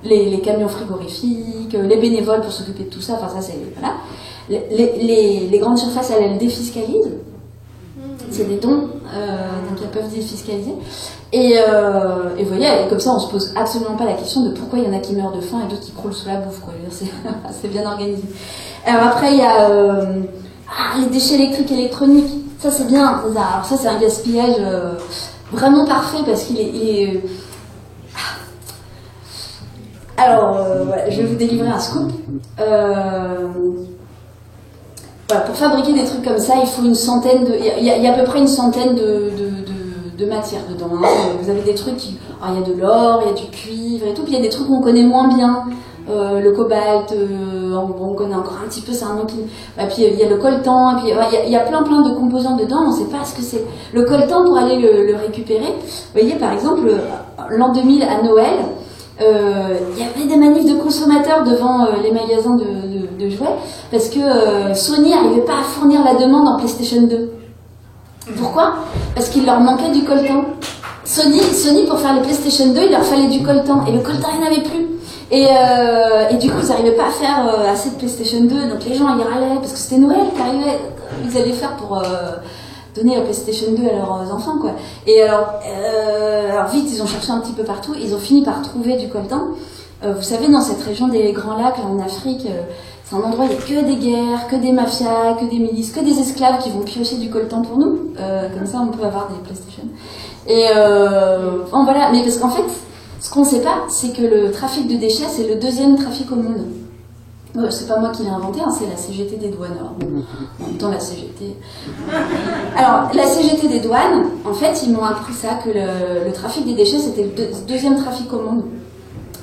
les camions frigorifiques, les bénévoles pour s'occuper de tout ça. Enfin, ça, c'est... Voilà. Les grandes surfaces, elles défiscalisent. C'est des dons, donc elles peuvent défiscaliser. Et vous voyez, comme ça, on se pose absolument pas la question de pourquoi il y en a qui meurent de faim et d'autres qui croulent sous la bouffe, quoi. C'est bien organisé. Alors après, il y a les déchets électriques et électroniques. Ça, c'est bien. Alors ça, c'est un gaspillage vraiment parfait, parce qu'il est... Alors, je vais vous délivrer un scoop. Voilà, pour fabriquer des trucs comme ça, il faut une centaine de... Il y a à peu près une centaine de matières dedans. Hein. Vous avez des trucs qui... Alors, il y a de l'or, il y a du cuivre et tout, puis il y a des trucs qu'on connaît moins bien. Le cobalt, on connaît encore un petit peu, c'est un nom qui... Et puis il y a le coltan, et puis il y a plein de composants dedans, on ne sait pas ce que c'est. Le coltan, pour aller le récupérer, vous voyez, par exemple, l'an 2000 à Noël, il y avait des manifs de consommateurs devant les magasins de jouets, parce que Sony n'arrivait pas à fournir la demande en PlayStation 2. Pourquoi ? Parce qu'il leur manquait du coltan. Sony, pour faire les PlayStation 2, il leur fallait du coltan, et le coltan, il n'y en avait plus. Et du coup, ils n'arrivaient pas à faire assez de PlayStation 2, donc les gens, ils râlaient, parce que c'était Noël qui arrivait, ils allaient faire pour donner la PlayStation 2 à leurs enfants, quoi. Et alors vite, ils ont cherché un petit peu partout, ils ont fini par trouver du coltan. Vous savez, dans cette région des Grands Lacs, là, en Afrique, c'est un endroit où il n'y a que des guerres, que des mafias, que des milices, que des esclaves qui vont piocher du coltan pour nous. Comme ça, on peut avoir des PlayStation. Et bon, voilà, mais parce qu'en fait, ce qu'on ne sait pas, c'est que le trafic de déchets, c'est le 2e trafic au monde. C'est pas moi qui l'ai inventé, hein, c'est la CGT des douanes. Alors, bon, en même temps, la CGT... Alors, la CGT des douanes, en fait, ils m'ont appris ça, que le trafic des déchets, c'était le deuxième trafic au monde,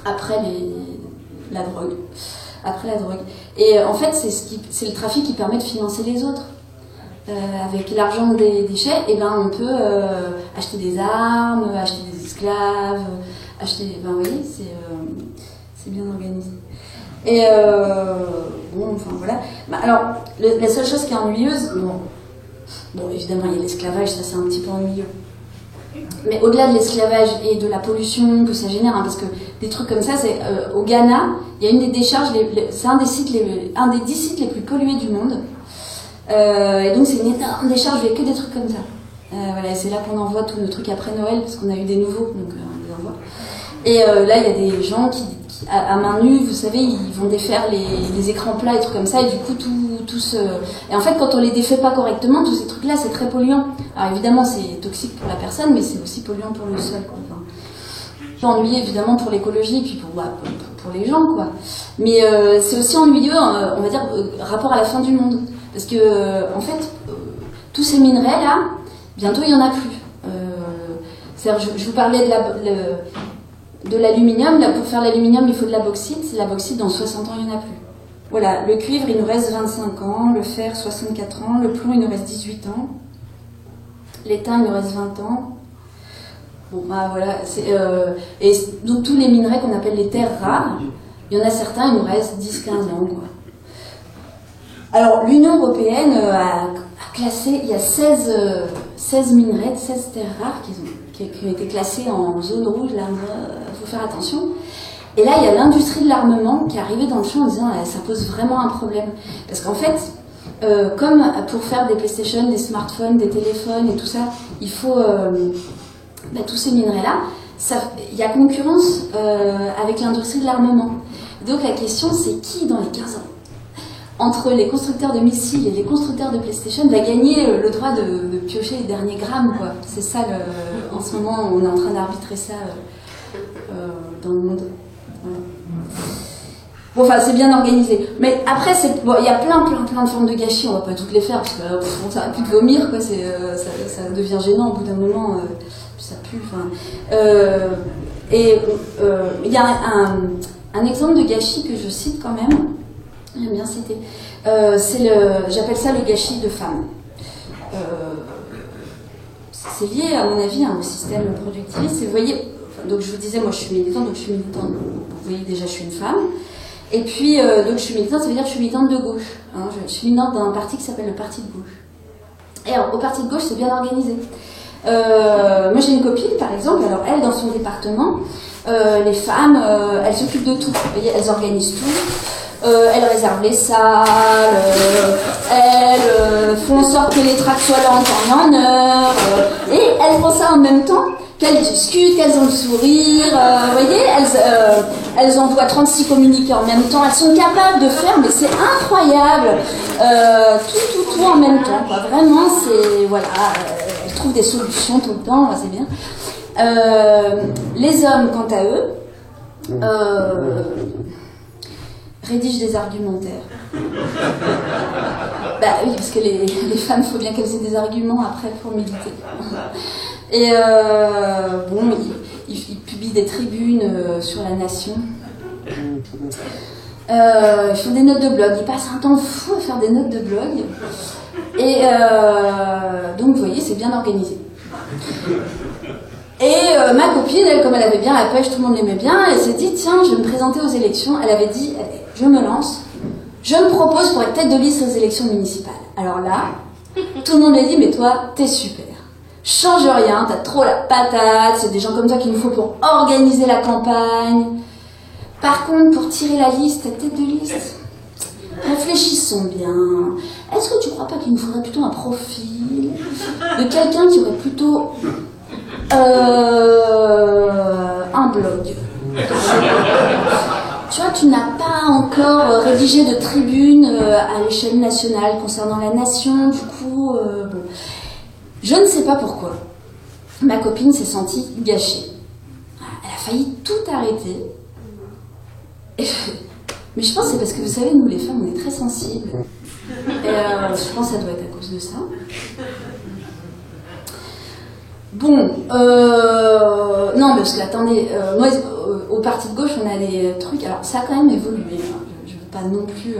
après la drogue. Après la drogue. Et en fait, c'est le trafic qui permet de financer les autres. Avec l'argent des déchets, eh ben, on peut acheter des armes, acheter des esclaves, acheter... Ben, vous voyez, c'est bien organisé. Et bon, enfin voilà. Bah, alors, la seule chose qui est ennuyeuse, bon évidemment il y a l'esclavage, ça c'est un petit peu ennuyeux. Mais au-delà de l'esclavage et de la pollution que ça génère, hein, parce que des trucs comme ça, c'est au Ghana, il y a une des décharges, c'est un des 10 sites les plus pollués du monde. Et donc c'est une énorme décharge, il n'y a que des trucs comme ça. Voilà, c'est là qu'on envoie tous nos trucs après Noël, parce qu'on a eu des nouveaux, donc on les envoie. Et là, il y a des gens qui à main nue, vous savez, ils vont défaire les écrans plats et trucs comme ça, et du coup, tout se... Et en fait, quand on les défait pas correctement, tous ces trucs-là, c'est très polluant. Alors évidemment, c'est toxique pour la personne, mais c'est aussi polluant pour le sol, quoi. Enfin, ennuyeux, évidemment, pour l'écologie, et puis pour les gens, quoi. Mais c'est aussi ennuyeux, on va dire, rapport à la fin du monde. Parce que, en fait, tous ces minerais, là, bientôt, il n'y en a plus. C'est-à-dire, je vous parlais de l'aluminium. Là, pour faire l'aluminium, il faut de la bauxite. La bauxite, dans 60 ans, il n'y en a plus. Voilà, le cuivre, il nous reste 25 ans, le fer, 64 ans, le plomb, il nous reste 18 ans, l'étain, il nous reste 20 ans. Bon, bah voilà, et donc tous les minerais qu'on appelle les terres rares, il y en a certains, il nous reste 10-15 ans, quoi. Alors, l'Union européenne a classé, il y a 16 minerais, 16 terres rares qui ont été classés en zone rouge, là, il faut faire attention. Et là, il y a l'industrie de l'armement qui est arrivée dans le champ en disant ça pose vraiment un problème. Parce qu'en fait, comme pour faire des PlayStation, des smartphones, des téléphones et tout ça, il faut tous ces minerais-là, il y a concurrence avec l'industrie de l'armement. Donc la question, c'est qui dans les 15 ans entre les constructeurs de missiles et les constructeurs de PlayStation va gagner le droit de piocher les derniers grammes, quoi. C'est ça, en ce moment, on est en train d'arbitrer ça dans le monde. Voilà. Bon, enfin, c'est bien organisé. Mais après, il y a plein de formes de gâchis, on va pas toutes les faire, parce que ça va plus de vomir, quoi. Ça devient gênant au bout d'un moment, ça pue, enfin. Il y a un exemple de gâchis que je cite quand même. J'aime bien citer. J'appelle ça le gâchis de femmes. C'est lié, à mon avis, au système productiviste. Vous voyez, donc je vous disais, moi je suis militante, donc je suis militante. Vous voyez déjà, je suis une femme. Et puis, donc je suis militante, ça veut dire que je suis militante de gauche. Hein, je suis militante d'un parti qui s'appelle le Parti de gauche. Et alors, au Parti de gauche, c'est bien organisé. Moi j'ai une copine, par exemple, alors elle, dans son département, les femmes, elles s'occupent de tout. Vous voyez, elles organisent tout. Elles réservent les salles, elles font en sorte que les tracts soient là en temps et en heure, et elles font ça en même temps qu'elles discutent, qu'elles ont le sourire, vous voyez, elles envoient 36 communiqués en même temps, elles sont capables de faire, mais c'est incroyable, tout en même temps, quoi. Vraiment, c'est, voilà, elles trouvent des solutions tout le temps, c'est bien. Les hommes, quant à eux, rédigent des argumentaires. Bah oui, parce que les femmes, il faut bien qu'elles aient des arguments après pour militer. Et bon, ils publient des tribunes sur la nation. Ils font des notes de blog. Ils passent un temps fou à faire des notes de blog. Et donc, vous voyez, c'est bien organisé. Et ma copine, elle, comme elle avait bien la pêche, tout le monde l'aimait bien, elle s'est dit, tiens, je vais me présenter aux élections. Elle avait dit, je me lance, je me propose pour être tête de liste aux élections municipales. Alors là, tout le monde lui a dit, mais toi, t'es super. Change rien, t'as trop la patate, c'est des gens comme toi qu'il nous faut pour organiser la campagne. Par contre, pour tirer la liste, tête de liste, réfléchissons bien. Est-ce que tu crois pas qu'il nous faudrait plutôt un profil de quelqu'un qui aurait plutôt un blog? Tu vois, tu n'as pas encore rédigé de tribune à l'échelle nationale concernant la nation, du coup, bon. Je ne sais pas pourquoi. Ma copine s'est sentie gâchée. Elle a failli tout arrêter. Mais je pense que c'est parce que vous savez, nous les femmes, on est très sensibles. Et je pense que ça doit être à cause de ça. Bon, non, parce que attendez, moi, au parti de gauche, on a des trucs. Alors, ça a quand même évolué. Hein. Je ne veux pas non plus.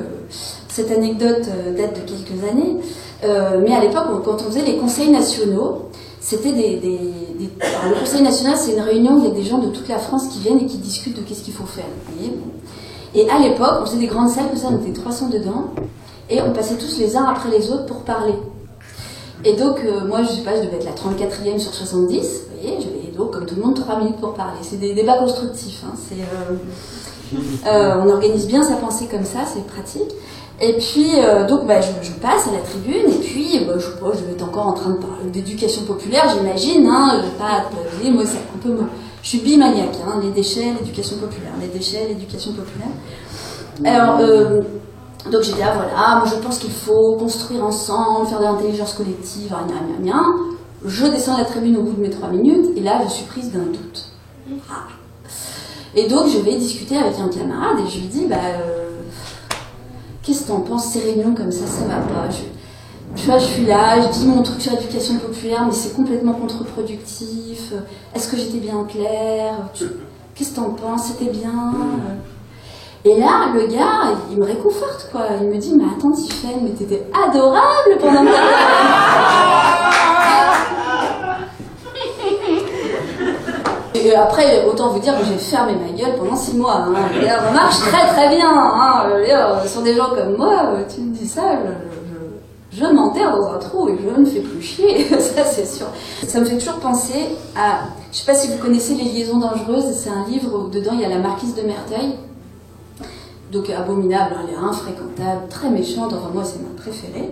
Cette anecdote date de quelques années. Mais à l'époque, quand on faisait les conseils nationaux, c'était alors, le conseil national, c'est une réunion où il y a des gens de toute la France qui viennent et qui discutent de qu'est-ce qu'il faut faire. Vous voyez, bon. Et à l'époque, on faisait des grandes salles, comme ça, on était 300 dedans, et on passait tous les uns après les autres pour parler. Et donc, moi, je sais pas, je devais être la 34e sur 70, vous voyez, j'avais donc, comme tout le monde, 3 minutes pour parler. C'est des débats constructifs, hein, on organise bien sa pensée comme ça, c'est pratique. Et puis, donc, je passe à la tribune, et puis, je vais être encore en train de parler d'éducation populaire, j'imagine, hein, je vais pas, moi, c'est un peu, je suis bimaniaque, hein, les déchets, l'éducation populaire, les déchets, l'éducation populaire. Alors, donc j'ai dit, ah voilà, moi je pense qu'il faut construire ensemble, faire de l'intelligence collective, rien. Je descends de la tribune au bout de mes 3 minutes, et là je suis prise d'un doute. Ah. Et donc je vais discuter avec un camarade, et je lui dis, qu'est-ce que t'en penses, ces réunions comme ça va pas. Tu vois, je suis là, je dis mon truc sur l'éducation populaire, mais c'est complètement contre-productif. Est-ce que j'étais bien claire? Qu'est-ce que t'en penses? C'était bien? Et là, le gars, il me réconforte, quoi. Il me dit, mais attends, Tiffaine, mais t'étais adorable pendant ta Et après, autant vous dire que j'ai fermé ma gueule pendant 6 mois. Hein. Ça marche très très bien. Hein. Sur des gens comme moi, tu me dis ça, je m'enterre dans un trou et je ne fais plus chier, ça c'est sûr. Ça me fait toujours penser à, je sais pas si vous connaissez Les Liaisons Dangereuses, c'est un livre où dedans il y a la marquise de Merteuil, donc abominable, elle est infréquentable, très méchante, enfin moi c'est ma préférée.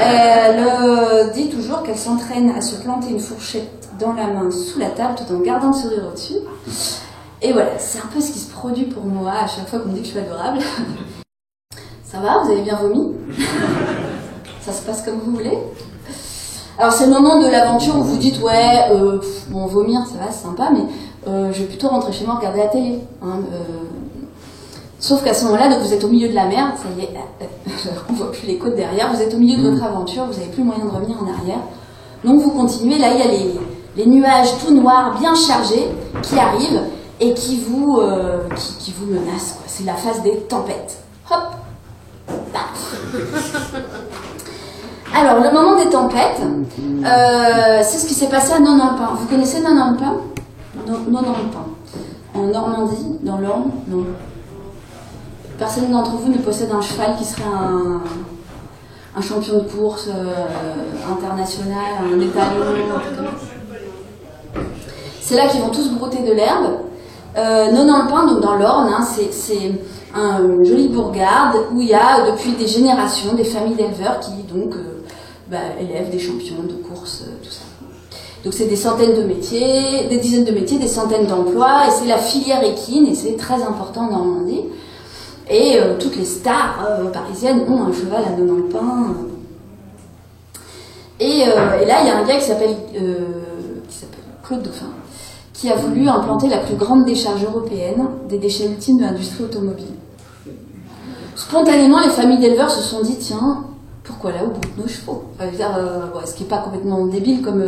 Elle dit toujours qu'elle s'entraîne à se planter une fourchette dans la main sous la table tout en gardant le sourire au-dessus. Et voilà, c'est un peu ce qui se produit pour moi à chaque fois qu'on me dit que je suis adorable. Ça va, vous avez bien vomi? Ça se passe comme vous voulez. Alors c'est le moment de l'aventure où vous dites ouais, bon vomir ça va, c'est sympa, mais je vais plutôt rentrer chez moi regarder la télé. Hein, sauf qu'à ce moment-là, donc vous êtes au milieu de la mer, ça y est, on voit plus les côtes derrière, vous êtes au milieu de votre aventure, vous n'avez plus moyen de revenir en arrière. Donc vous continuez, là il y a les nuages tout noirs, bien chargés, qui arrivent et qui vous menacent, quoi. C'est la phase des tempêtes. Hop, paf. Alors, le moment des tempêtes, c'est ce qui s'est passé à Nonalpin. Vous connaissez Nonalpin? Nonalpin. En Normandie, dans l'Orne? Non. Personne d'entre vous ne possède un cheval qui serait un champion de course international, un étalon. C'est là qu'ils vont tous brouter de l'herbe. Nonalpin, donc dans l'Orne, hein, c'est une jolie bourgade où il y a depuis des générations des familles d'éleveurs qui donc élèvent des champions de course, tout ça. Donc c'est des centaines de métiers, des dizaines de métiers, des centaines d'emplois, et c'est la filière équine, et c'est très important en Normandie. Et toutes les stars parisiennes ont un cheval à Nonalpin. Et là, il y a un gars qui s'appelle Claude Dauphin, qui a voulu implanter la plus grande décharge européenne des déchets ultimes de l'industrie automobile. Spontanément, les familles d'éleveurs se sont dit, tiens, pourquoi là, au bout de nos chevaux? Ce qui n'est pas complètement débile comme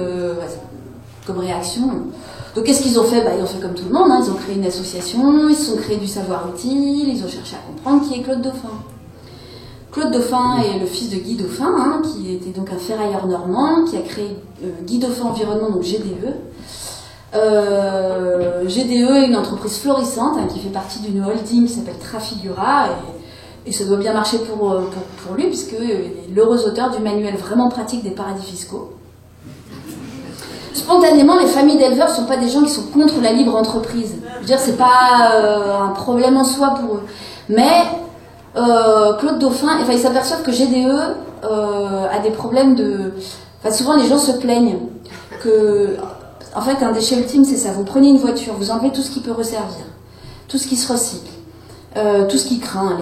réaction. Donc qu'est-ce qu'ils ont fait? Ils ont fait comme tout le monde, hein. Ils ont créé une association, ils se sont créés du savoir utile, ils ont cherché à comprendre qui est Claude Dauphin. Claude Dauphin est le fils de Guy Dauphin, hein, qui était donc un ferrailleur normand, qui a créé Guy Dauphin Environnement, donc GDE. GDE est une entreprise florissante, hein, qui fait partie d'une holding qui s'appelle Trafigura, et ça doit bien marcher pour lui, puisque il est l'heureux auteur du manuel vraiment pratique des paradis fiscaux. Spontanément, les familles d'éleveurs ne sont pas des gens qui sont contre la libre entreprise. Je veux dire, c'est pas un problème en soi pour eux. Mais Claude Dauphin, ils s'aperçoivent que GDE a des problèmes de... souvent, les gens se plaignent que... En fait, un déchet ultime, c'est ça. Vous prenez une voiture, vous enlevez tout ce qui peut resservir, tout ce qui se recycle, tout ce qui craint.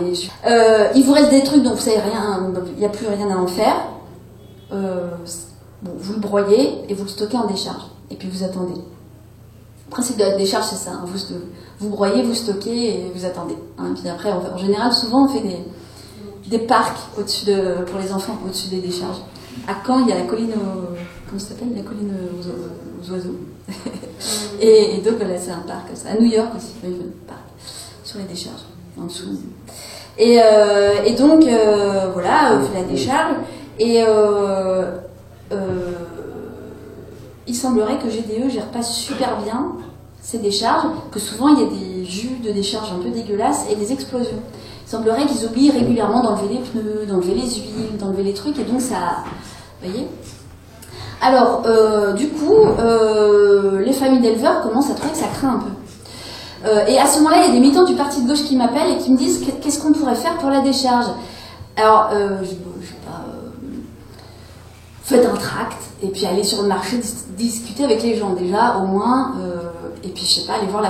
Il vous reste des trucs dont vous savez rien, il n'y a plus rien à en faire. Vous le broyez et vous le stockez en décharge. Et puis vous attendez. Le principe de la décharge, c'est ça. Hein. vous broyez, vous stockez et vous attendez. Hein. Puis après, en général, souvent, on fait des parcs pour les enfants au-dessus des décharges. À Caen, il y a la colline comment ça s'appelle? La colline aux oiseaux. et donc, voilà, c'est un parc comme ça. À New York aussi, il y a un parc sur les décharges, en dessous. Et donc, voilà, on fait la décharge. Et il semblerait que GDE gère pas super bien ces décharges, que souvent il y a des jus de décharge un peu dégueulasses et des explosions. Il semblerait qu'ils oublient régulièrement d'enlever les pneus, d'enlever les huiles, d'enlever les trucs, et donc ça... Vous voyez? Alors, du coup, les familles d'éleveurs commencent à trouver que ça craint un peu. Et à ce moment-là, il y a des militants du parti de gauche qui m'appellent et qui me disent qu'est-ce qu'on pourrait faire pour la décharge. Alors, je sais pas... faites un tract, et puis allez sur le marché discuter avec les gens, déjà, au moins... et puis, je sais pas, allez voir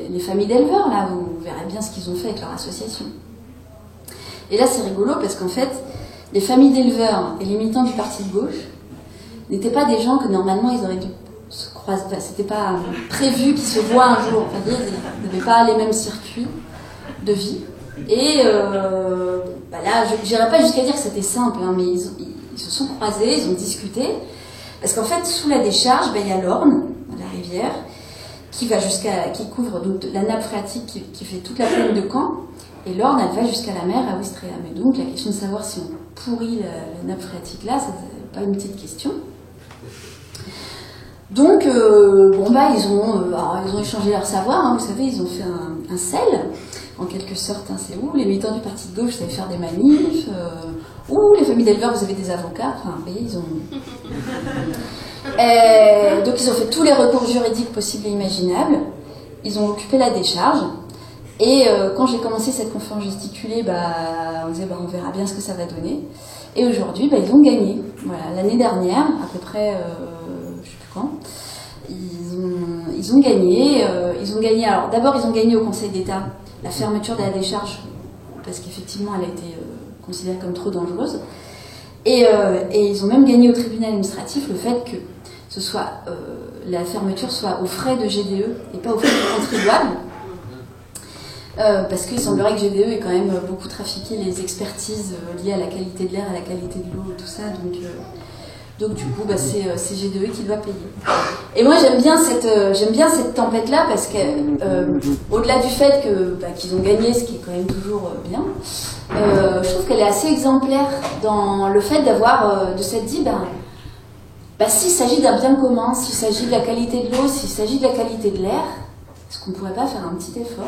les familles d'éleveurs, là, vous verrez bien ce qu'ils ont fait avec leur association. Et là, c'est rigolo, parce qu'en fait, les familles d'éleveurs et les militants du parti de gauche n'étaient pas des gens que, normalement, ils auraient dû se croiser. Enfin, c'était pas prévu qu'ils se voient un jour. Enfin, ils n'avaient pas les mêmes circuits de vie. Et bah là, je n'irais pas jusqu'à dire que c'était simple, hein, mais ils se sont croisés, ils ont discuté. Parce qu'en fait, sous la décharge, bah, il y a l'Orne, la rivière, qui couvre donc la nappe phréatique qui fait toute la plaine de Caen. Et l'Orne, elle va jusqu'à la mer à Ouistreham. Et donc, la question de savoir si on pourrit la nappe phréatique là, c'est pas une petite question. Donc, bon, bah, ils ont échangé leur savoir. Hein, vous savez, ils ont fait un sel, en quelque sorte. Hein, c'est où les militants du parti de gauche savaient faire des manifs, ou les familles d'éleveurs, vous avez des avocats. Enfin, vous voyez, ils ont... donc, ils ont fait tous les recours juridiques possibles et imaginables. Ils ont occupé la décharge. Et quand j'ai commencé cette conférence gesticulée, on disait on verra bien ce que ça va donner. Et aujourd'hui, ils ont gagné. Voilà, l'année dernière, à peu près, je sais plus quand, ils ont gagné. Alors d'abord, ils ont gagné au Conseil d'État la fermeture de la décharge parce qu'effectivement, elle a été considérée comme trop dangereuse. Et ils ont même gagné au tribunal administratif le fait que la fermeture soit aux frais de GDE et pas aux frais du contribuable. Parce qu'il semblerait que GDE ait quand même beaucoup trafiqué les expertises liées à la qualité de l'air, à la qualité de l'eau, tout ça. Donc du coup, c'est GDE qui doit payer. Et moi, j'aime bien cette tempête-là parce que, au-delà du fait qu'ils ont gagné, ce qui est quand même toujours bien, je trouve qu'elle est assez exemplaire dans le fait de s'être dit, s'il s'agit d'un bien commun, s'il s'agit de la qualité de l'eau, s'il s'agit de la qualité de l'air, est-ce qu'on ne pourrait pas faire un petit effort ?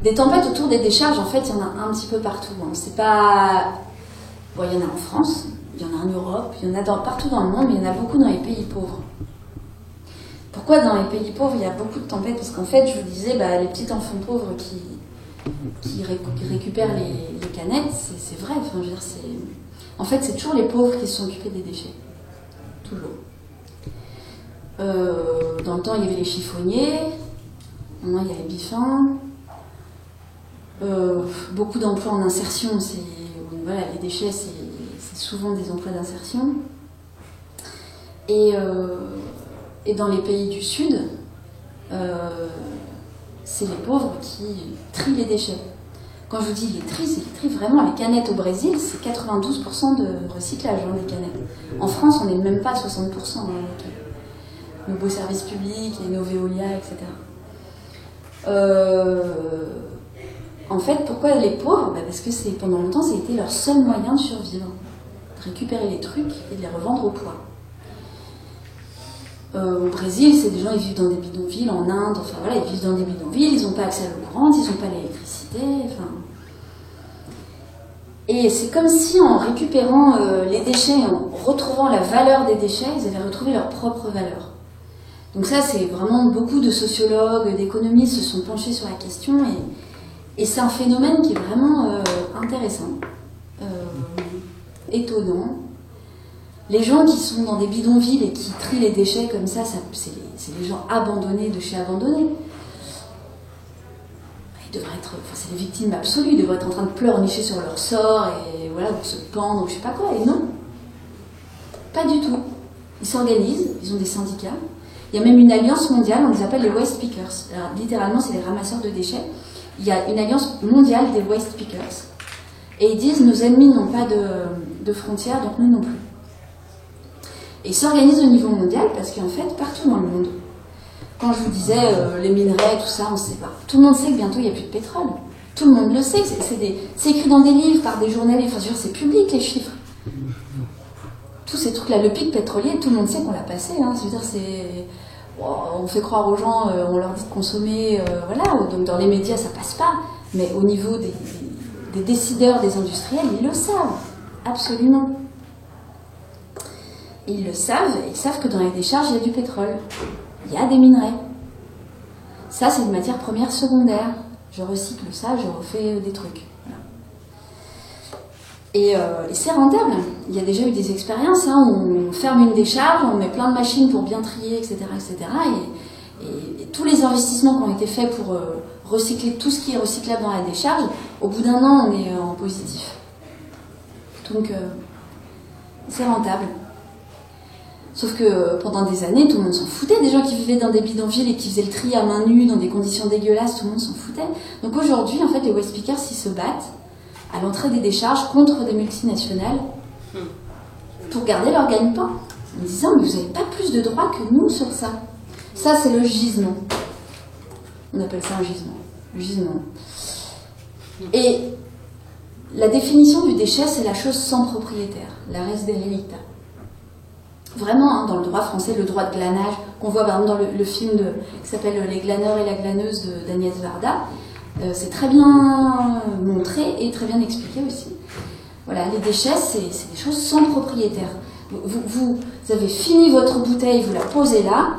Des tempêtes autour des décharges, en fait, il y en a un petit peu partout. Hein. C'est pas... Bon, il y en a en France, il y en a en Europe, il y en a partout dans le monde, mais il y en a beaucoup dans les pays pauvres. Pourquoi dans les pays pauvres, il y a beaucoup de tempêtes? Parce qu'en fait, je vous disais, les petits enfants pauvres qui récupèrent les canettes, c'est vrai. Enfin, je veux dire, en fait, c'est toujours les pauvres qui se sont occupés des déchets. Toujours. Dans le temps, il y avait les chiffonniers. Maintenant, il y a les biffins. Beaucoup d'emplois en insertion. Les déchets, c'est souvent des emplois d'insertion. Et dans les pays du Sud, c'est les pauvres qui trient les déchets. Quand je vous dis les trient, c'est les trient vraiment. Les canettes au Brésil, c'est 92% de recyclage, des canettes. En France, on n'est même pas à 60%. Nos beaux services publics, les nos Veolia, etc. En fait, pourquoi les pauvres? Parce que pendant longtemps, ça a été leur seul moyen de survivre. De récupérer les trucs et de les revendre au poids. Au Brésil, c'est des gens, ils vivent dans des bidonvilles, en Inde, enfin voilà, ils vivent dans des bidonvilles, ils n'ont pas accès à l'eau courante, ils n'ont pas l'électricité, enfin... Et c'est comme si en récupérant les déchets, en retrouvant la valeur des déchets, ils avaient retrouvé leur propre valeur. Donc ça, c'est vraiment beaucoup de sociologues, d'économistes se sont penchés sur la question et c'est un phénomène qui est vraiment intéressant, étonnant. Les gens qui sont dans des bidonvilles et qui trient les déchets comme ça, c'est les gens abandonnés de chez abandonnés. Ils devraient être, c'est les victimes absolues, ils devraient être en train de pleurnicher sur leur sort et voilà, se pendre ou je sais pas quoi. Et non, pas du tout. Ils s'organisent, ils ont des syndicats. Il y a même une alliance mondiale, on les appelle les waste pickers. Alors, littéralement, c'est les ramasseurs de déchets. Il y a une alliance mondiale des waste pickers. Et ils disent, nos ennemis n'ont pas de frontières, donc nous non plus. Et ils s'organisent au niveau mondial parce qu'en fait, partout dans le monde, quand je vous disais les minerais, tout ça, on ne sait pas. Tout le monde sait que bientôt il n'y a plus de pétrole. Tout le monde le sait, c'est écrit dans des livres, par des journalistes, enfin, c'est public les chiffres. Tous ces trucs-là, le pic pétrolier, tout le monde sait qu'on l'a passé. Hein. C'est-à-dire, on fait croire aux gens, on leur dit de consommer, voilà, donc dans les médias ça passe pas. Mais au niveau des décideurs, des industriels, ils le savent, absolument. Ils le savent, ils savent que dans les décharges, il y a du pétrole, il y a des minerais. Ça, c'est une matière première secondaire. Je recycle ça, je refais des trucs. Voilà. Et c'est rentable. Il y a déjà eu des expériences, hein, où on ferme une décharge, on met plein de machines pour bien trier, etc. etc. Et tous les investissements qui ont été faits pour recycler tout ce qui est recyclable dans la décharge, au bout d'un an, on est en positif. Donc, c'est rentable. Sauf que pendant des années, tout le monde s'en foutait. Des gens qui vivaient dans des bidonvilles et qui faisaient le tri à main nue, dans des conditions dégueulasses, tout le monde s'en foutait. Donc aujourd'hui, en fait, les waste pickers, ils se battent à l'entrée des décharges contre des multinationales pour garder leur gagne-pain. En disant, mais vous n'avez pas plus de droits que nous sur ça. Ça, c'est le gisement. On appelle ça un gisement. Le gisement. Et la définition du déchet, c'est la chose sans propriétaire, la res delicta. Vraiment, hein, dans le droit français, le droit de glanage, qu'on voit par exemple dans le film qui s'appelle Les glaneurs et la glaneuse d'Agnès Varda, c'est très bien montré et très bien expliqué aussi. Voilà, les déchets, c'est des choses sans propriétaire. Vous avez fini votre bouteille, vous la posez là,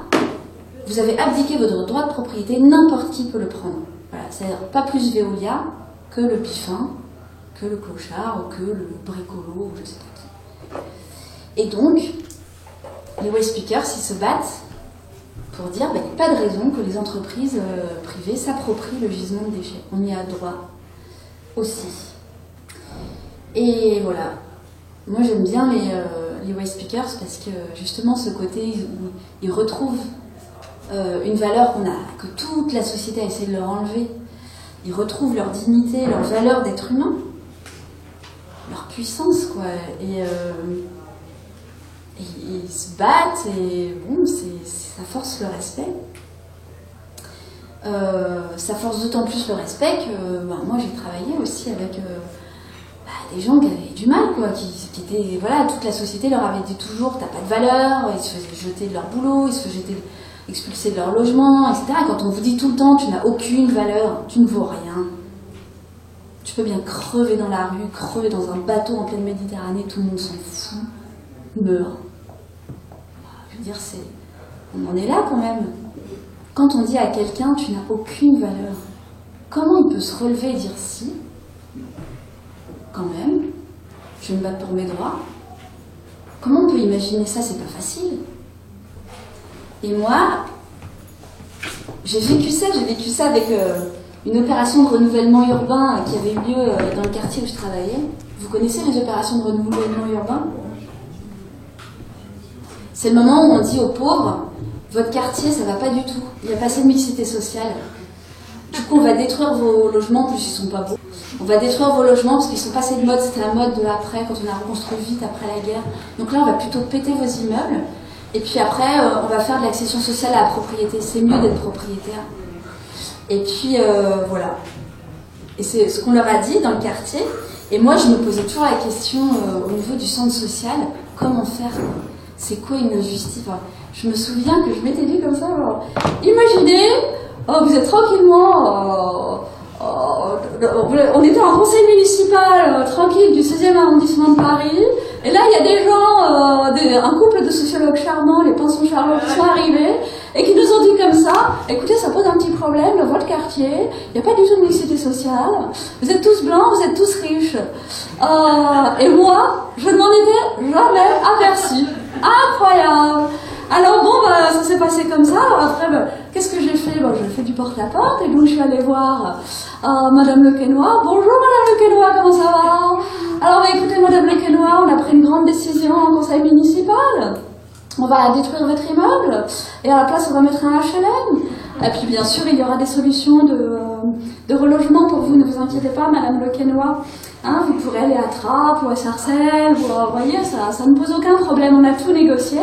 vous avez abdiqué votre droit de propriété, n'importe qui peut le prendre. Voilà, c'est-à-dire pas plus Veolia que le Biffin, que le clochard ou que le bricolo ou je sais pas qui. Et donc, les waste pickers, ils se battent pour dire qu'il n'y a pas de raison que les entreprises privées s'approprient le gisement de déchets. On y a droit aussi. Et voilà. Moi, j'aime bien les waste pickers parce que justement, ce côté où ils retrouvent une valeur que toute la société a essayé de leur enlever. Ils retrouvent leur dignité, leur valeur d'être humain, leur puissance, quoi. Et ils se battent et bon, ça force le respect. Ça force d'autant plus le respect que moi j'ai travaillé aussi avec des gens qui avaient du mal, quoi, qui étaient, voilà, toute la société leur avait dit toujours t'as pas de valeur, ils se faisaient jeter de leur boulot, ils se faisaient expulser de leur logement, etc. Et quand on vous dit tout le temps tu n'as aucune valeur, tu ne vaux rien, tu peux bien crever dans la rue, crever dans un bateau en pleine Méditerranée, tout le monde s'en fout, meurt. Je veux dire, on en est là quand même. Quand on dit à quelqu'un tu n'as aucune valeur, comment il peut se relever et dire si, quand même, je vais me battre pour mes droits? Comment on peut imaginer ça? C'est pas facile. Et moi, j'ai vécu ça avec une opération de renouvellement urbain qui avait eu lieu dans le quartier où je travaillais. Vous connaissez les opérations de renouvellement urbain? C'est le moment où on dit aux pauvres, votre quartier, ça va pas du tout. Il n'y a pas assez de mixité sociale. Du coup, on va détruire vos logements, en plus ils sont pas beaux. On va détruire vos logements parce qu'ils sont passés de mode, c'était la mode de après, quand on a reconstruit vite après la guerre. Donc là, on va plutôt péter vos immeubles. Et puis après, on va faire de l'accession sociale à la propriété. C'est mieux d'être propriétaire. Et puis, voilà. Et c'est ce qu'on leur a dit dans le quartier. Et moi, je me posais toujours la question au niveau du centre social, comment faire? C'est quoi une justice? Enfin, je me souviens que je m'étais dit comme ça, imaginez, vous êtes tranquillement, on était en conseil municipal, tranquille, du 16e arrondissement de Paris, et là il y a des gens, un couple de sociologues charmants, les pinsons charmants qui sont arrivés, et qui nous ont dit comme ça, écoutez, ça pose un petit problème dans votre quartier, il n'y a pas du tout de mixité sociale, vous êtes tous blancs, vous êtes tous riches. Et moi, je ne m'en étais jamais aperçue. Incroyable! Alors bon, ça s'est passé comme ça. Alors après, qu'est-ce que j'ai fait? J'ai fait du porte-à-porte, et donc je suis allée voir Madame Lequesnoy. Bonjour Madame Lequesnoy, comment ça va? Alors écoutez Madame Lequesnoy, on a pris une grande décision en conseil municipal. on va détruire votre immeuble et à la place on va mettre un HLM. Et puis bien sûr il y aura des solutions de relogement pour vous, ne vous inquiétez pas Madame Le Quesnoy. Hein, vous pourrez aller à Trappes ou à Sarcelles, vous voyez, ça ne pose aucun problème, on a tout négocié.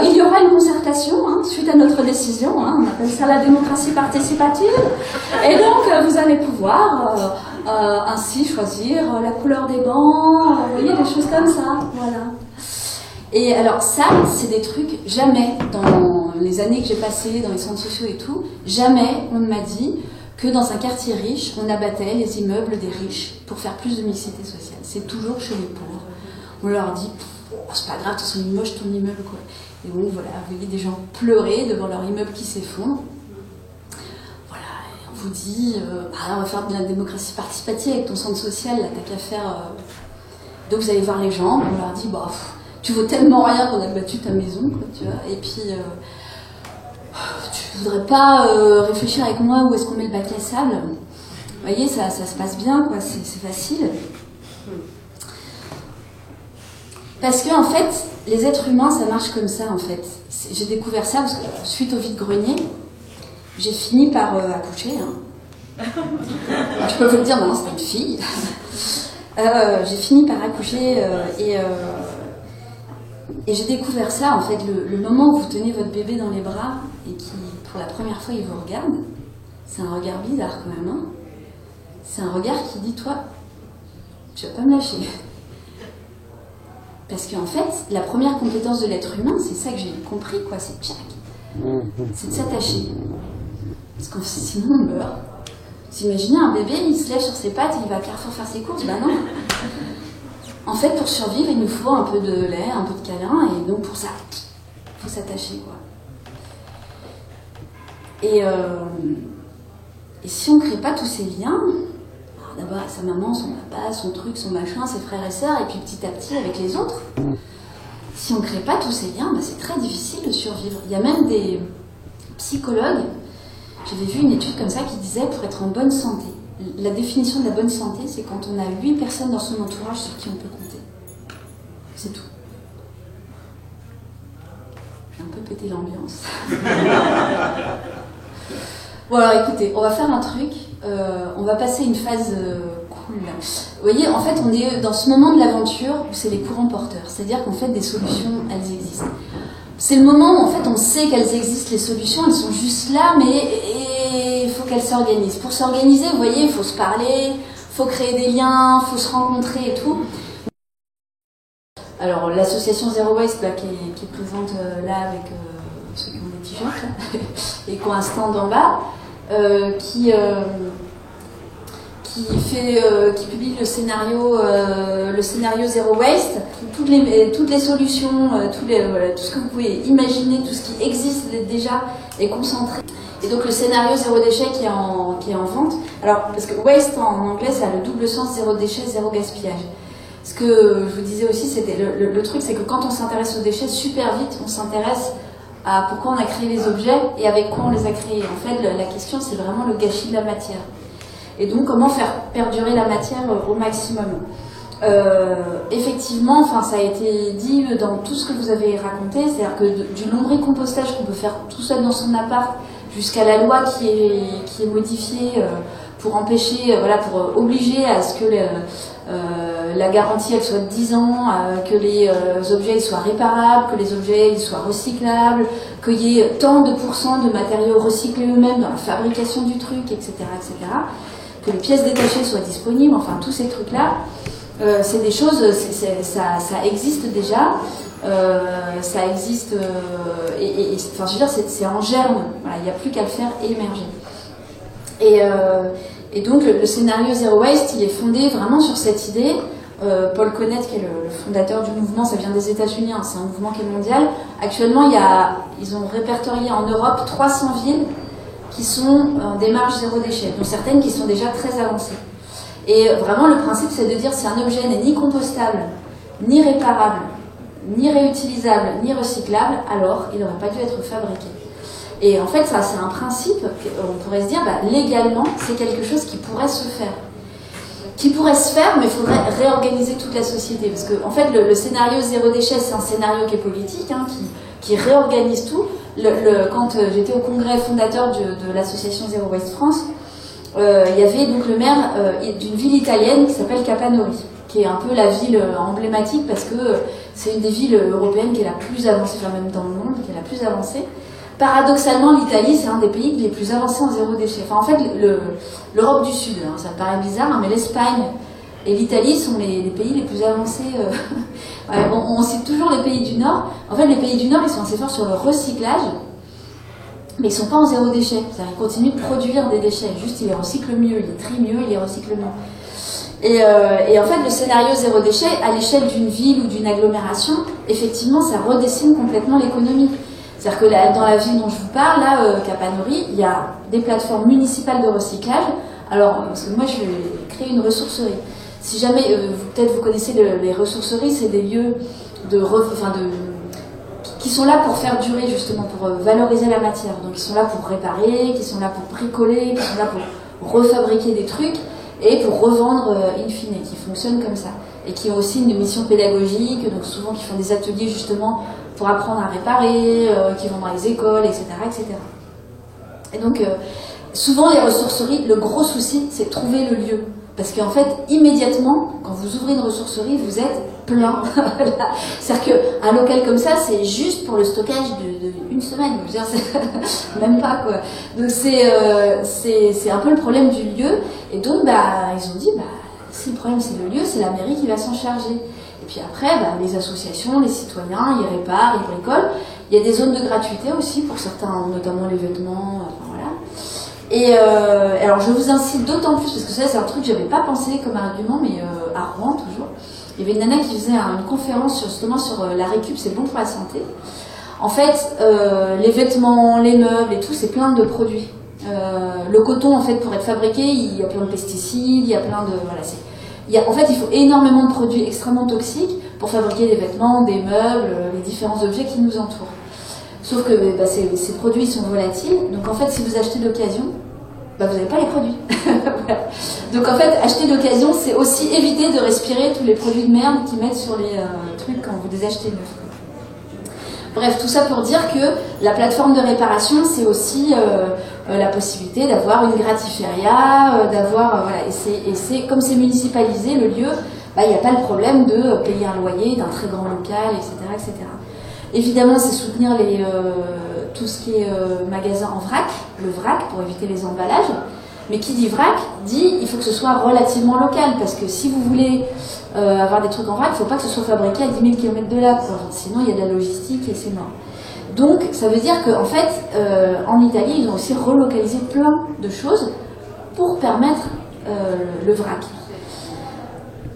Il y aura une concertation suite à notre décision, on appelle ça la démocratie participative. Et donc vous allez pouvoir ainsi choisir la couleur des bancs, vous voyez, des choses comme ça, voilà. Et alors ça, c'est des trucs, jamais dans les années que j'ai passées dans les centres sociaux et tout, jamais on ne m'a dit que dans un quartier riche, on abattait les immeubles des riches pour faire plus de mixité sociale. C'est toujours chez les pauvres. On leur dit, oh, c'est pas grave, de toute façon, il est moche ton immeuble, quoi. Et bon, voilà, vous voyez des gens pleurer devant leur immeuble qui s'effondre. Voilà, et on vous dit, on va faire de la démocratie participative avec ton centre social, là, t'as qu'à faire... Donc vous allez voir les gens, on leur dit, tu vaux tellement rien qu'on a battu ta maison, quoi, tu vois. Et puis, tu voudrais pas réfléchir avec moi où est-ce qu'on met le bac à sable. Vous voyez, ça se passe bien, quoi, c'est facile. Parce que, en fait, les êtres humains, ça marche comme ça, en fait. J'ai découvert ça parce que, suite au vide-grenier, j'ai fini par accoucher. Je peux vous le dire, maintenant, c'était une fille. J'ai fini par accoucher et j'ai découvert ça, en fait, le moment où vous tenez votre bébé dans les bras et qui, pour la première fois, il vous regarde. C'est un regard bizarre, quand même. Hein. C'est un regard qui dit, toi, tu vas pas me lâcher. Parce qu'en fait, la première compétence de l'être humain, c'est ça que j'ai compris, quoi, c'est c'est de s'attacher. Parce que sinon, on meurt. Vous imaginez un bébé, il se lève sur ses pattes et il va à Carrefour faire ses courses? Ben non. En fait, pour survivre, il nous faut un peu de lait, un peu de câlin, et donc pour ça, il faut s'attacher, quoi. Et si on ne crée pas tous ces liens, d'abord avec sa maman, son papa, son truc, son machin, ses frères et sœurs, et puis petit à petit avec les autres, si on ne crée pas tous ces liens, c'est très difficile de survivre. Il y a même des psychologues, j'avais vu une étude comme ça qui disait, pour être en bonne santé, la définition de la bonne santé, c'est quand on a 8 personnes dans son entourage sur qui on peut compter. C'est tout. J'ai un peu pété l'ambiance. Bon alors écoutez, on va faire un truc, on va passer une phase cool là. Vous voyez, en fait on est dans ce moment de l'aventure où c'est les courants porteurs, c'est-à-dire qu'en fait des solutions, elles existent. C'est le moment où en fait on sait qu'elles existent, les solutions, elles sont juste là, mais il faut qu'elles s'organisent. Pour s'organiser, vous voyez, il faut se parler, il faut créer des liens, il faut se rencontrer et tout. Alors l'association Zero Waste qui est présente là avec ceux qui ont des t-shirts et qui ont un stand en bas, qui publie le scénario Zero Waste, toutes les solutions, tout ce que vous pouvez imaginer, tout ce qui existe déjà est concentré. Et donc le scénario Zéro déchet qui est en vente. Alors, parce que waste en anglais, ça a le double sens, zéro déchet, zéro gaspillage. Ce que je vous disais aussi, c'était le truc, c'est que quand on s'intéresse aux déchets, super vite, on s'intéresse à pourquoi on a créé les objets et avec quoi on les a créés. En fait, la question, c'est vraiment le gâchis de la matière. Et donc, comment faire perdurer la matière au maximum. Effectivement, ça a été dit dans tout ce que vous avez raconté, c'est-à-dire que du lombricompostage qu'on peut faire tout seul dans son appart, jusqu'à la loi qui est modifiée pour empêcher, pour obliger à ce que la garantie elle soit de 10 ans, que les objets ils soient réparables, que les objets ils soient recyclables, qu'il y ait tant de pourcents de matériaux recyclés eux-mêmes dans la fabrication du truc, etc., etc., que les pièces détachées soient disponibles, enfin tous ces trucs-là, c'est des choses, ça existe déjà. Ça existe je veux dire c'est en germe, voilà, il n'y a plus qu'à le faire émerger. Et donc le scénario Zero Waste, il est fondé vraiment sur cette idée. Paul Connett, qui est le fondateur du mouvement, ça vient des États-Unis, c'est un mouvement qui est mondial. Actuellement, ils ont répertorié en Europe 300 villes qui sont en démarche zéro déchet, dont certaines qui sont déjà très avancées. Et vraiment, le principe, c'est de dire si un objet n'est ni compostable, ni réparable, ni réutilisable, ni recyclable, alors il n'aurait pas dû être fabriqué. Et en fait, ça, c'est un principe, on pourrait se dire, légalement, c'est quelque chose qui pourrait se faire. qui pourrait se faire, mais il faudrait réorganiser toute la société. Parce que, en fait, le scénario zéro déchet, c'est un scénario qui est politique, hein, qui réorganise tout. Quand j'étais au congrès fondateur de l'association Zero Waste France, il y avait donc le maire d'une ville italienne qui s'appelle Capanori, qui est un peu la ville emblématique parce que c'est une des villes européennes qui est la plus avancée, enfin même dans le monde, qui est la plus avancée. Paradoxalement, l'Italie, c'est un des pays les plus avancés en zéro déchet. Enfin, en fait, l'Europe du Sud, hein, ça me paraît bizarre, hein, mais l'Espagne et l'Italie sont les pays les plus avancés. Ouais, on cite toujours les pays du Nord. En fait, les pays du Nord, ils sont assez forts sur le recyclage, mais ils sont pas en zéro déchet. C'est-à-dire qu'ils continuent de produire des déchets. Juste, ils les recyclent mieux, ils les trient mieux, ils les recyclent mieux. Et en fait, le scénario zéro déchet, à l'échelle d'une ville ou d'une agglomération, effectivement, ça redessine complètement l'économie. C'est-à-dire que dans la ville dont je vous parle, là, Capanori, il y a des plateformes municipales de recyclage. Alors, parce que moi, je vais créer une ressourcerie. Si jamais, peut-être vous connaissez les ressourceries, c'est des lieux qui sont là pour faire durer, justement, pour valoriser la matière. Donc, ils sont là pour réparer, qui sont là pour bricoler, qui sont là pour refabriquer des trucs et pour revendre in fine, qui fonctionnent comme ça. Et qui ont aussi une mission pédagogique, donc souvent qui font des ateliers, justement, pour apprendre à réparer, qui vont dans les écoles, etc., etc. Et donc, souvent, les ressourceries, le gros souci, c'est de trouver le lieu. Parce qu'en fait, immédiatement, quand vous ouvrez une ressourcerie, vous êtes plein. C'est-à-dire qu'un local comme ça, c'est juste pour le stockage d'une semaine. Je veux dire, même pas, quoi. Donc, c'est un peu le problème du lieu. Et donc, ils ont dit, si le problème c'est le lieu, c'est la mairie qui va s'en charger. Et puis après, les associations, les citoyens, ils réparent, ils bricolent. Il y a des zones de gratuité aussi pour certains, notamment les vêtements, voilà. Et alors je vous incite d'autant plus, parce que ça c'est un truc que j'avais pas pensé comme argument, mais à Rouen toujours, il y avait une nana qui faisait une conférence justement sur la récup, c'est bon pour la santé. En fait, les vêtements, les meubles et tout, c'est plein de produits. Le coton, en fait, pour être fabriqué, il y a plein de pesticides, il y a plein de... Voilà, en fait, il faut énormément de produits extrêmement toxiques pour fabriquer des vêtements, des meubles, les différents objets qui nous entourent. Sauf que ces produits sont volatiles, donc en fait, si vous achetez d'occasion, vous n'avez pas les produits. Voilà. Donc en fait, acheter d'occasion, c'est aussi éviter de respirer tous les produits de merde qu'ils mettent sur les trucs quand vous les achetez neufs. Bref, tout ça pour dire que la plateforme de réparation, c'est aussi la possibilité d'avoir une gratiféria, voilà, et c'est comme c'est municipalisé le lieu, il n'y a pas le problème de payer un loyer d'un très grand local, etc., etc. Évidemment, c'est soutenir tout ce qui est magasin en vrac, le vrac, pour éviter les emballages. Mais qui dit vrac, dit il faut que ce soit relativement local, parce que si vous voulez avoir des trucs en vrac, il ne faut pas que ce soit fabriqué à 10 000 km de là, quoi. Sinon il y a de la logistique et c'est mort. Donc ça veut dire qu'en fait, en Italie, ils ont aussi relocalisé plein de choses pour permettre le vrac.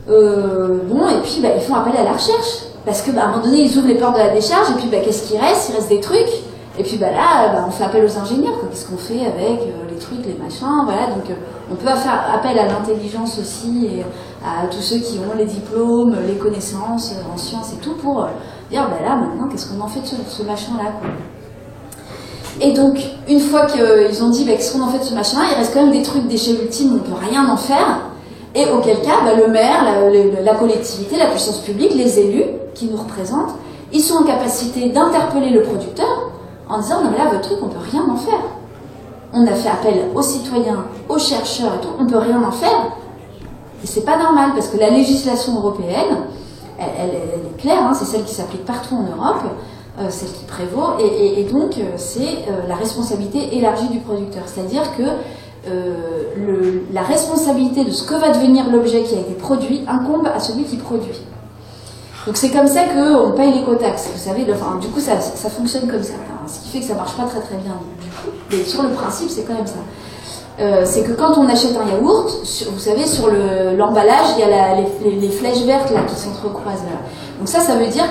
Et puis ils font appel à la recherche, parce qu'à un moment donné, ils ouvrent les portes de la décharge, et puis qu'est-ce qu'il reste? Il reste des trucs. Et puis on fait appel aux ingénieurs, quoi. Qu'est-ce qu'on fait avec les trucs, les machins, voilà. Donc on peut faire appel à l'intelligence aussi, et à tous ceux qui ont les diplômes, les connaissances en sciences et tout, pour dire, maintenant, qu'est-ce qu'on en fait de ce machin-là, quoi. Et donc, une fois qu'ils ont dit, qu'est-ce qu'on en fait de ce machin-là, il reste quand même des trucs déchets ultimes, on ne peut rien en faire. Et auquel cas, le maire, la collectivité, la puissance publique, les élus qui nous représentent, ils sont en capacité d'interpeller le producteur en disant, non mais là, votre truc, on ne peut rien en faire. On a fait appel aux citoyens, aux chercheurs et tout, on ne peut rien en faire. Et c'est pas normal, parce que la législation européenne, elle est claire, hein, c'est celle qui s'applique partout en Europe, celle qui prévaut, et donc c'est la responsabilité élargie du producteur. C'est-à-dire que la responsabilité de ce que va devenir l'objet qui a été produit incombe à celui qui produit. Donc c'est comme ça qu'on paye l'écotaxe, vous savez, du coup ça fonctionne comme ça, ce qui fait que ça marche pas très très bien du coup, mais sur le principe c'est quand même ça. C'est que quand on achète un yaourt, vous savez, sur l'emballage, il y a les flèches vertes là qui s'entrecroisent là. Donc ça veut dire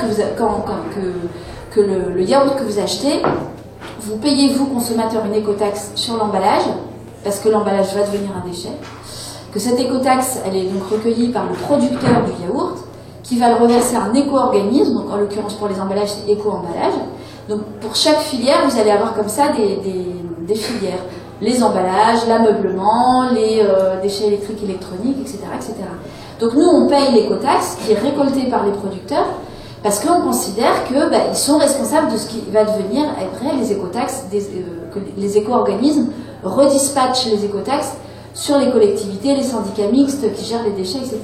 que le yaourt que vous achetez, vous payez vous consommateur une écotaxe sur l'emballage, parce que l'emballage va devenir un déchet, que cette écotaxe, elle est donc recueillie par le producteur du yaourt, qui va le reverser à un éco-organisme, donc en l'occurrence pour les emballages, c'est éco-emballage. Donc pour chaque filière, vous allez avoir comme ça des filières. les emballages, l'ameublement, les déchets électriques, électroniques, etc., etc. Donc nous, on paye l'écotaxe qui est récoltée par les producteurs parce qu'on considère que ils sont responsables de ce qui va devenir après les écotaxes, que les éco-organismes redispatchent les écotaxes sur les collectivités, les syndicats mixtes qui gèrent les déchets, etc.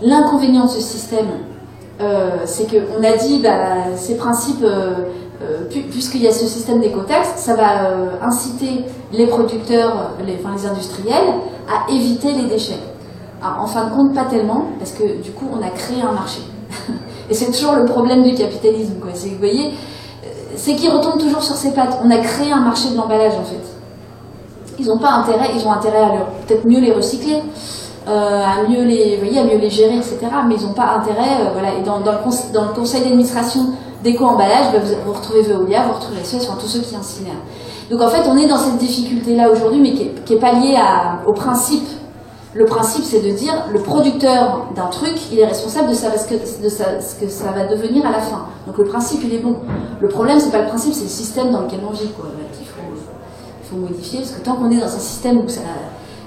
L'inconvénient de ce système, c'est qu'on a dit, ces principes, puisqu'il y a ce système d'écotaxes, ça va inciter les producteurs, les industriels, à éviter les déchets. Alors, en fin de compte, pas tellement, parce que du coup, on a créé un marché. Et c'est toujours le problème du capitalisme, quoi. C'est, vous voyez, c'est qu'il retombe toujours sur ses pattes. On a créé un marché de l'emballage, en fait. Ils n'ont pas intérêt, ils ont intérêt à peut-être mieux les recycler, à mieux les gérer, etc. Mais ils n'ont pas intérêt, voilà. Et dans le conseil d'administration d'éco-emballage, vous retrouvez Veolia, vous retrouvez SES, tous ceux qui incinèrent. Donc en fait, on est dans cette difficulté-là aujourd'hui, mais qui est pas liée au principe. Le principe, c'est de dire, le producteur d'un truc, il est responsable de ce que ça va devenir à la fin. Donc le principe, il est bon. Le problème, c'est pas le principe, c'est le système dans lequel on vit, quoi, qu'il faut modifier, parce que tant qu'on est dans un système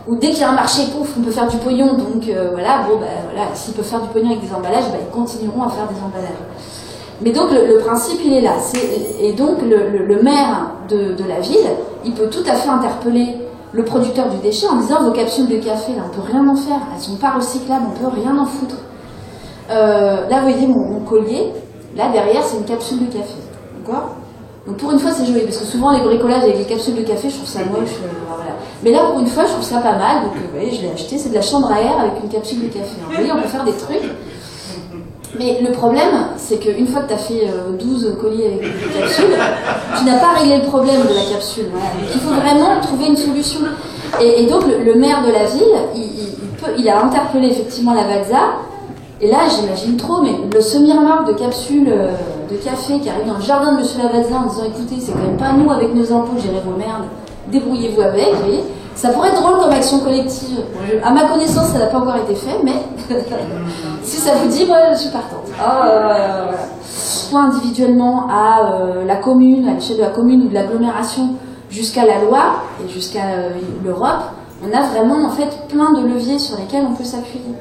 où dès qu'il y a un marché, pouf, on peut faire du pognon, donc voilà, s'ils peuvent faire du pognon avec des emballages, ils continueront à faire des emballages. Mais donc le principe, il est là. Et donc le maire de la ville, il peut tout à fait interpeller le producteur du déchet en disant, vos capsules de café, là, on peut rien en faire, elles sont pas recyclables, on peut rien en foutre. Là, vous voyez mon collier, là derrière, c'est une capsule de café, d'accord? Donc pour une fois, c'est joli, parce que souvent les bricolages avec les capsules de café, je trouve ça moche, voilà. Mais là, pour une fois, je trouve ça pas mal, donc vous voyez, je l'ai acheté, c'est de la chambre à air avec une capsule de café. Vous voyez, on peut faire des trucs. Mais le problème, c'est qu'une fois que tu as fait 12 colliers avec des capsules, tu n'as pas réglé le problème de la capsule. Voilà. Donc il faut vraiment trouver une solution. Et donc le maire de la ville, il a interpellé effectivement la Valza. Et là, j'imagine trop, mais le semi-remorque de capsules de café qui arrive dans le jardin de Monsieur Lavazza en disant, écoutez, c'est quand même pas nous avec nos impôts gérer vos merdes, débrouillez-vous avec, vous voyez. Ça pourrait être drôle comme action collective. À ma connaissance, ça n'a pas encore été fait, mais si ça vous dit, moi, je suis partante. Voilà. Soit individuellement à la commune, à l'échelle de la commune ou de l'agglomération, jusqu'à la loi et jusqu'à l'Europe, on a vraiment en fait plein de leviers sur lesquels on peut s'appuyer.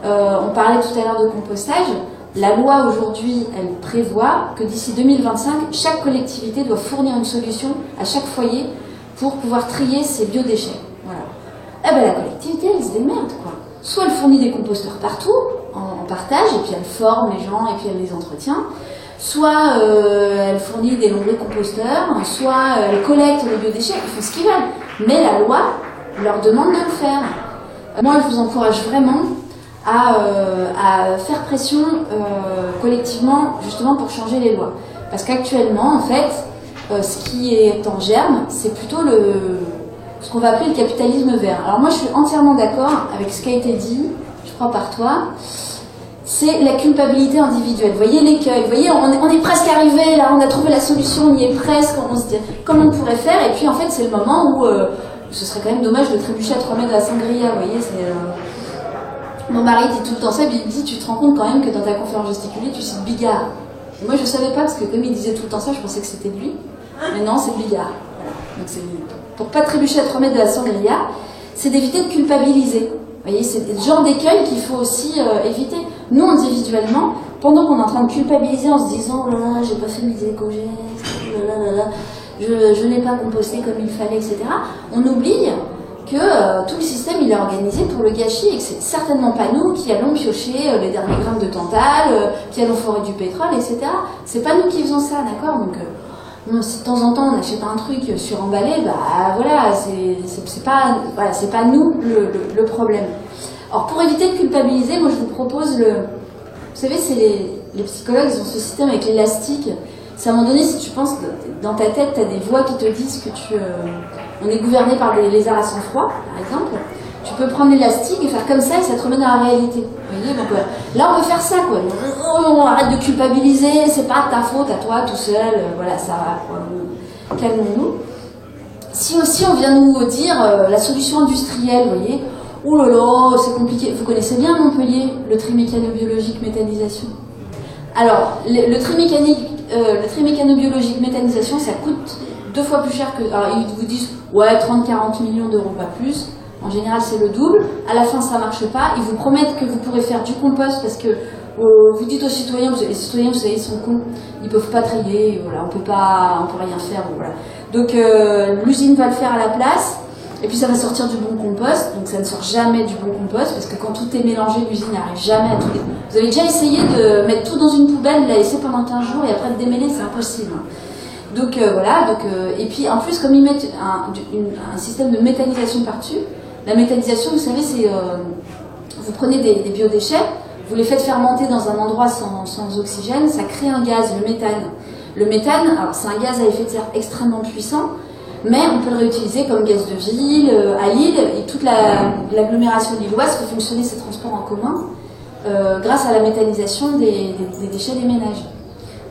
On parlait tout à l'heure de compostage. La loi aujourd'hui, elle prévoit que d'ici 2025, chaque collectivité doit fournir une solution à chaque foyer pour pouvoir trier ses biodéchets. Voilà. Eh ben la collectivité, elle se démerde, quoi. Soit elle fournit des composteurs partout, en partage, et puis elle forme les gens, et puis elle les entretient. Soit elle fournit des lombricomposteurs, soit elle collecte les biodéchets, ils font ce qu'ils veulent. Mais la loi leur demande de le faire. Moi, je vous encourage vraiment à faire pression collectivement, justement pour changer les lois. Parce qu'actuellement, en fait, ce qui est en germe, c'est plutôt ce qu'on va appeler le capitalisme vert. Alors moi, je suis entièrement d'accord avec ce qui a été dit, je crois par toi, c'est la culpabilité individuelle. Vous voyez l'écueil, vous voyez, on est presque arrivé, là, on a trouvé la solution, on y est presque, on se dit comment on pourrait faire, et puis en fait, c'est le moment où ce serait quand même dommage de trébucher à 3 mètres de la sangria, vous voyez, c'est... Mon mari dit tout le temps ça, puis il me dit, tu te rends compte quand même que dans ta conférence gesticulée, tu cites Bigard. Et moi, je savais pas, parce que comme il disait tout le temps ça, je pensais que c'était de lui. Mais non, c'est Bigard. Voilà. Donc c'est pour pas trébucher à 3 mètres de la sangria, c'est d'éviter de culpabiliser. Vous voyez, c'est le genre d'écueil qu'il faut aussi éviter. Nous, individuellement, pendant qu'on est en train de culpabiliser en se disant, oh là là, j'ai pas fait mes éco-gestes, oh là là là, je n'ai pas composté comme il fallait, etc. On oublie que tout le système il est organisé pour le gâchis et que c'est certainement pas nous qui allons piocher les derniers grammes de tantal, qui allons forer du pétrole, etc. C'est pas nous qui faisons ça, d'accord? Donc si de temps en temps on achète un truc suremballé, bah voilà, c'est pas nous le problème. Alors pour éviter de culpabiliser, moi je vous propose vous savez, c'est les psychologues, ils ont ce système avec l'élastique. C'est à un moment donné, si tu penses, dans ta tête, tu as des voix qui te disent que on est gouverné par des lézards à sang-froid, par exemple. Tu peux prendre l'élastique et faire comme ça et ça te remet dans la réalité. Vous voyez, donc là, on veut faire ça, quoi. On arrête de culpabiliser, c'est pas ta faute, à toi, tout seul, voilà, ça va, quoi. Calmons-nous. Si aussi on vient nous dire la solution industrielle, vous voyez, oh là là, c'est compliqué. Vous connaissez bien Montpellier, le trimécanobiologique méthanisation. Alors, le trimécanobiologique méthanisation, ça coûte 2 fois plus cher que... Alors, ils vous disent, ouais, 30-40 millions d'euros, pas plus. En général, c'est le double. À la fin, ça marche pas. Ils vous promettent que vous pourrez faire du compost parce que vous dites aux citoyens, les citoyens, vous savez, ils sont cons, ils peuvent pas trier, voilà, on peut rien faire, voilà. Donc, l'usine va le faire à la place. Et puis ça va sortir du bon compost, donc ça ne sort jamais du bon compost, parce que quand tout est mélangé, l'usine n'arrive jamais à tout démêler. Vous avez déjà essayé de mettre tout dans une poubelle, la laisser pendant 15 jours et après de démêler, c'est impossible. Donc voilà, et puis en plus, comme ils mettent un système de méthanisation par-dessus, la méthanisation, vous savez, c'est vous prenez des biodéchets, vous les faites fermenter dans un endroit sans oxygène, ça crée un gaz, le méthane. Le méthane, alors c'est un gaz à effet de serre extrêmement puissant, mais on peut le réutiliser comme gaz de ville. À Lille, et toute l'agglomération lilloise fait fonctionner ces transports en commun grâce à la méthanisation des déchets des ménages.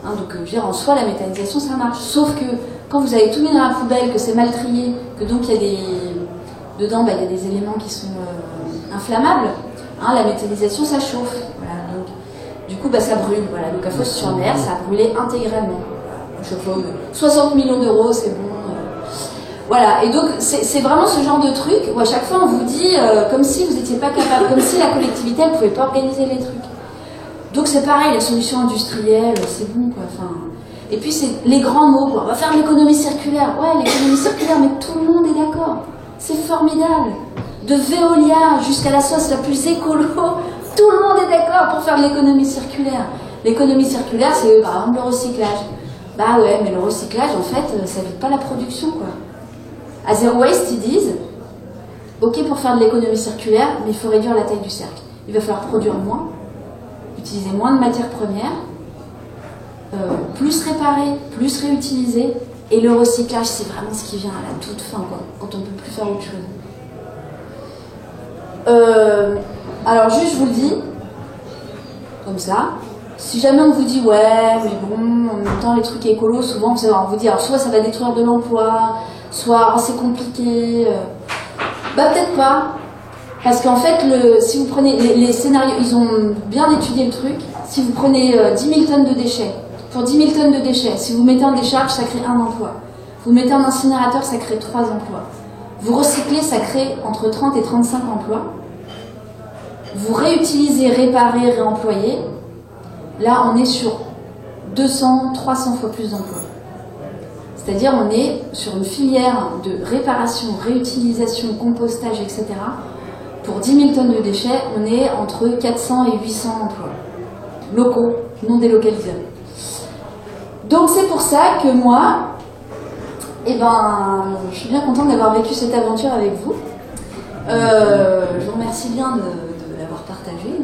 Hein, donc, je veux dire, en soi, la méthanisation, ça marche. Sauf que quand vous avez tout mis dans la poubelle, que c'est mal trié, que donc il y a dedans, il y a des éléments qui sont inflammables, hein, la méthanisation, ça chauffe. Voilà, donc, du coup, ça brûle. Voilà, donc à Fos-sur-Mer, ça a brûlé intégralement. Je sais pas, 60 millions d'euros, c'est bon. Voilà, et donc c'est vraiment ce genre de truc où à chaque fois on vous dit comme si vous n'étiez pas capable, comme si la collectivité elle pouvait pas organiser les trucs. Donc c'est pareil, la solution industrielle, c'est bon quoi. Enfin, et puis c'est les grands mots, quoi. On va faire l'économie circulaire. Ouais, l'économie circulaire, mais tout le monde est d'accord. C'est formidable. De Veolia jusqu'à la sauce la plus écolo, tout le monde est d'accord pour faire de l'économie circulaire. L'économie circulaire, c'est par exemple le recyclage. Bah ouais, mais le recyclage en fait, ça évite pas la production quoi. À Zero Waste, ils disent ok pour faire de l'économie circulaire, mais il faut réduire la taille du cercle. Il va falloir produire moins, utiliser moins de matières premières, plus réparer, plus réutiliser, et le recyclage, c'est vraiment ce qui vient à la toute fin, quoi, quand on ne peut plus faire autre chose. Alors juste, je vous le dis, comme ça, si jamais on vous dit ouais, mais bon, en même temps les trucs écolos, souvent on vous dit alors soit ça va détruire de l'emploi, soit c'est compliqué, peut-être pas, parce qu'en fait si vous prenez les scénarios, ils ont bien étudié le truc. Si vous prenez 10 000 tonnes de déchets, pour 10 000 tonnes de déchets, si vous mettez en décharge, ça crée 1 emploi. Vous mettez en incinérateur, ça crée 3 emplois. Vous recyclez, ça crée entre 30 et 35 emplois. Vous réutilisez, réparez, réemployez. Là, on est sur 200, 300 fois plus d'emplois. C'est-à-dire, on est sur une filière de réparation, réutilisation, compostage, etc. Pour 10 000 tonnes de déchets, on est entre 400 et 800 emplois locaux, non délocalisables. Donc, c'est pour ça que moi, je suis bien contente d'avoir vécu cette aventure avec vous. Je vous remercie bien de l'avoir partagée.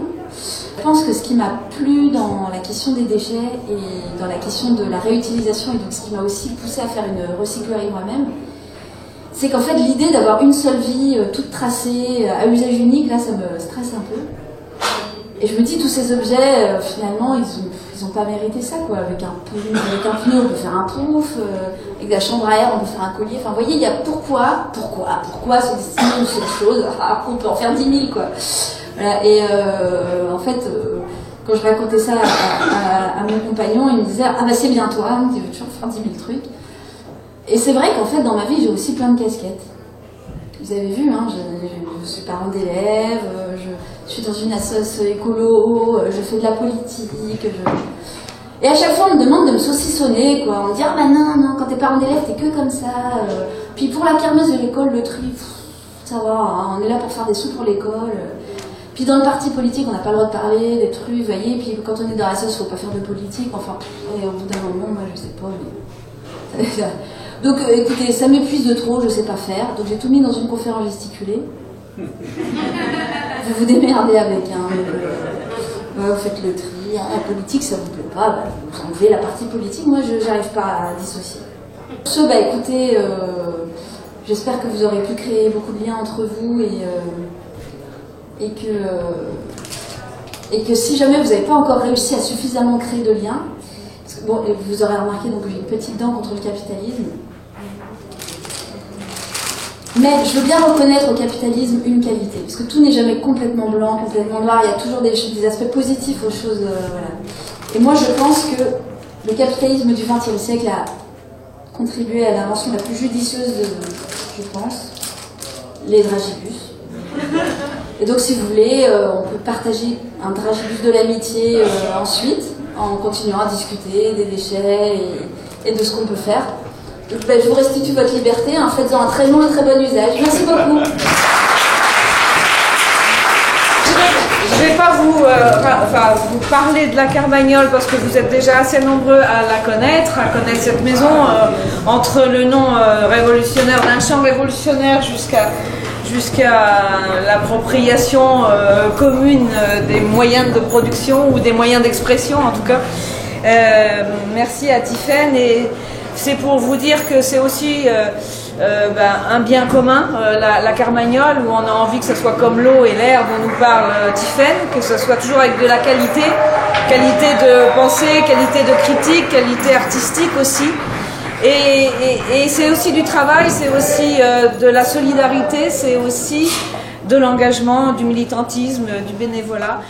Je pense que ce qui m'a plu dans la question des déchets et dans la question de la réutilisation, et donc ce qui m'a aussi poussé à faire une recyclerie moi-même, c'est qu'en fait l'idée d'avoir une seule vie toute tracée à usage unique, là ça me stresse un peu. Et je me dis tous ces objets, finalement ils ont pas mérité ça quoi. Avec un pneu on peut faire un pouf, avec de la chambre à air on peut faire un collier. Enfin vous voyez, il y a pourquoi se destiner à une seule chose, on peut en faire 10 000 quoi. Voilà, et en fait, quand je racontais ça à mon compagnon, il me disait ah bah c'est bien toi, tu veux toujours faire 10 000 trucs. Et c'est vrai qu'en fait dans ma vie j'ai aussi plein de casquettes. Vous avez vu, hein, je suis parent d'élèves, je suis dans une association écolo, je fais de la politique. Et à chaque fois on me demande de me saucissonner, quoi. On me dit ah bah non, quand t'es parent d'élèves t'es que comme ça. Puis pour la kermesse de l'école, le tri, ça va, hein, on est là pour faire des sous pour l'école. Puis dans le parti politique, on n'a pas le droit de parler des trucs, vous voyez. Puis quand on est dans la sauce, il ne faut pas faire de politique. Enfin, et au bout d'un moment, moi, je sais pas. Mais... Donc, écoutez, ça m'épuise de trop, je sais pas faire. Donc, j'ai tout mis dans une conférence gesticulée. Vous vous démerdez avec. Vous faites le tri. La politique, ça vous plaît pas. Vous enlevez la partie politique. Moi, je n'arrive pas à dissocier. Écoutez, j'espère que vous aurez pu créer beaucoup de liens entre vous et que si jamais vous n'avez pas encore réussi à suffisamment créer de liens, parce que, bon, vous aurez remarqué donc j'ai une petite dent contre le capitalisme, mais je veux bien reconnaître au capitalisme une qualité, parce que tout n'est jamais complètement blanc, complètement noir, il y a toujours des aspects positifs aux choses, voilà. Et moi je pense que le capitalisme du XXe siècle a contribué à l'invention la plus judicieuse, je pense, les dragibus. Et donc si vous voulez, on peut partager un dragibus de l'amitié ensuite, en continuant à discuter des déchets et de ce qu'on peut faire. Donc, je vous restitue votre liberté, en faites-en un très bon et très bon usage. Merci beaucoup. Je ne vais pas vous parler de la Carmagnole parce que vous êtes déjà assez nombreux à la connaître, cette maison, entre le nom révolutionnaire d'un champ révolutionnaire jusqu'à l'appropriation commune des moyens de production ou des moyens d'expression en tout cas. Merci à Tiffaine, et c'est pour vous dire que c'est aussi un bien commun, la Carmagnole, où on a envie que ce soit comme l'eau et l'air dont nous parle Tiffaine, que ce soit toujours avec de la qualité de pensée, qualité de critique, qualité artistique aussi. Et c'est aussi du travail, c'est aussi de la solidarité, c'est aussi de l'engagement, du militantisme, du bénévolat.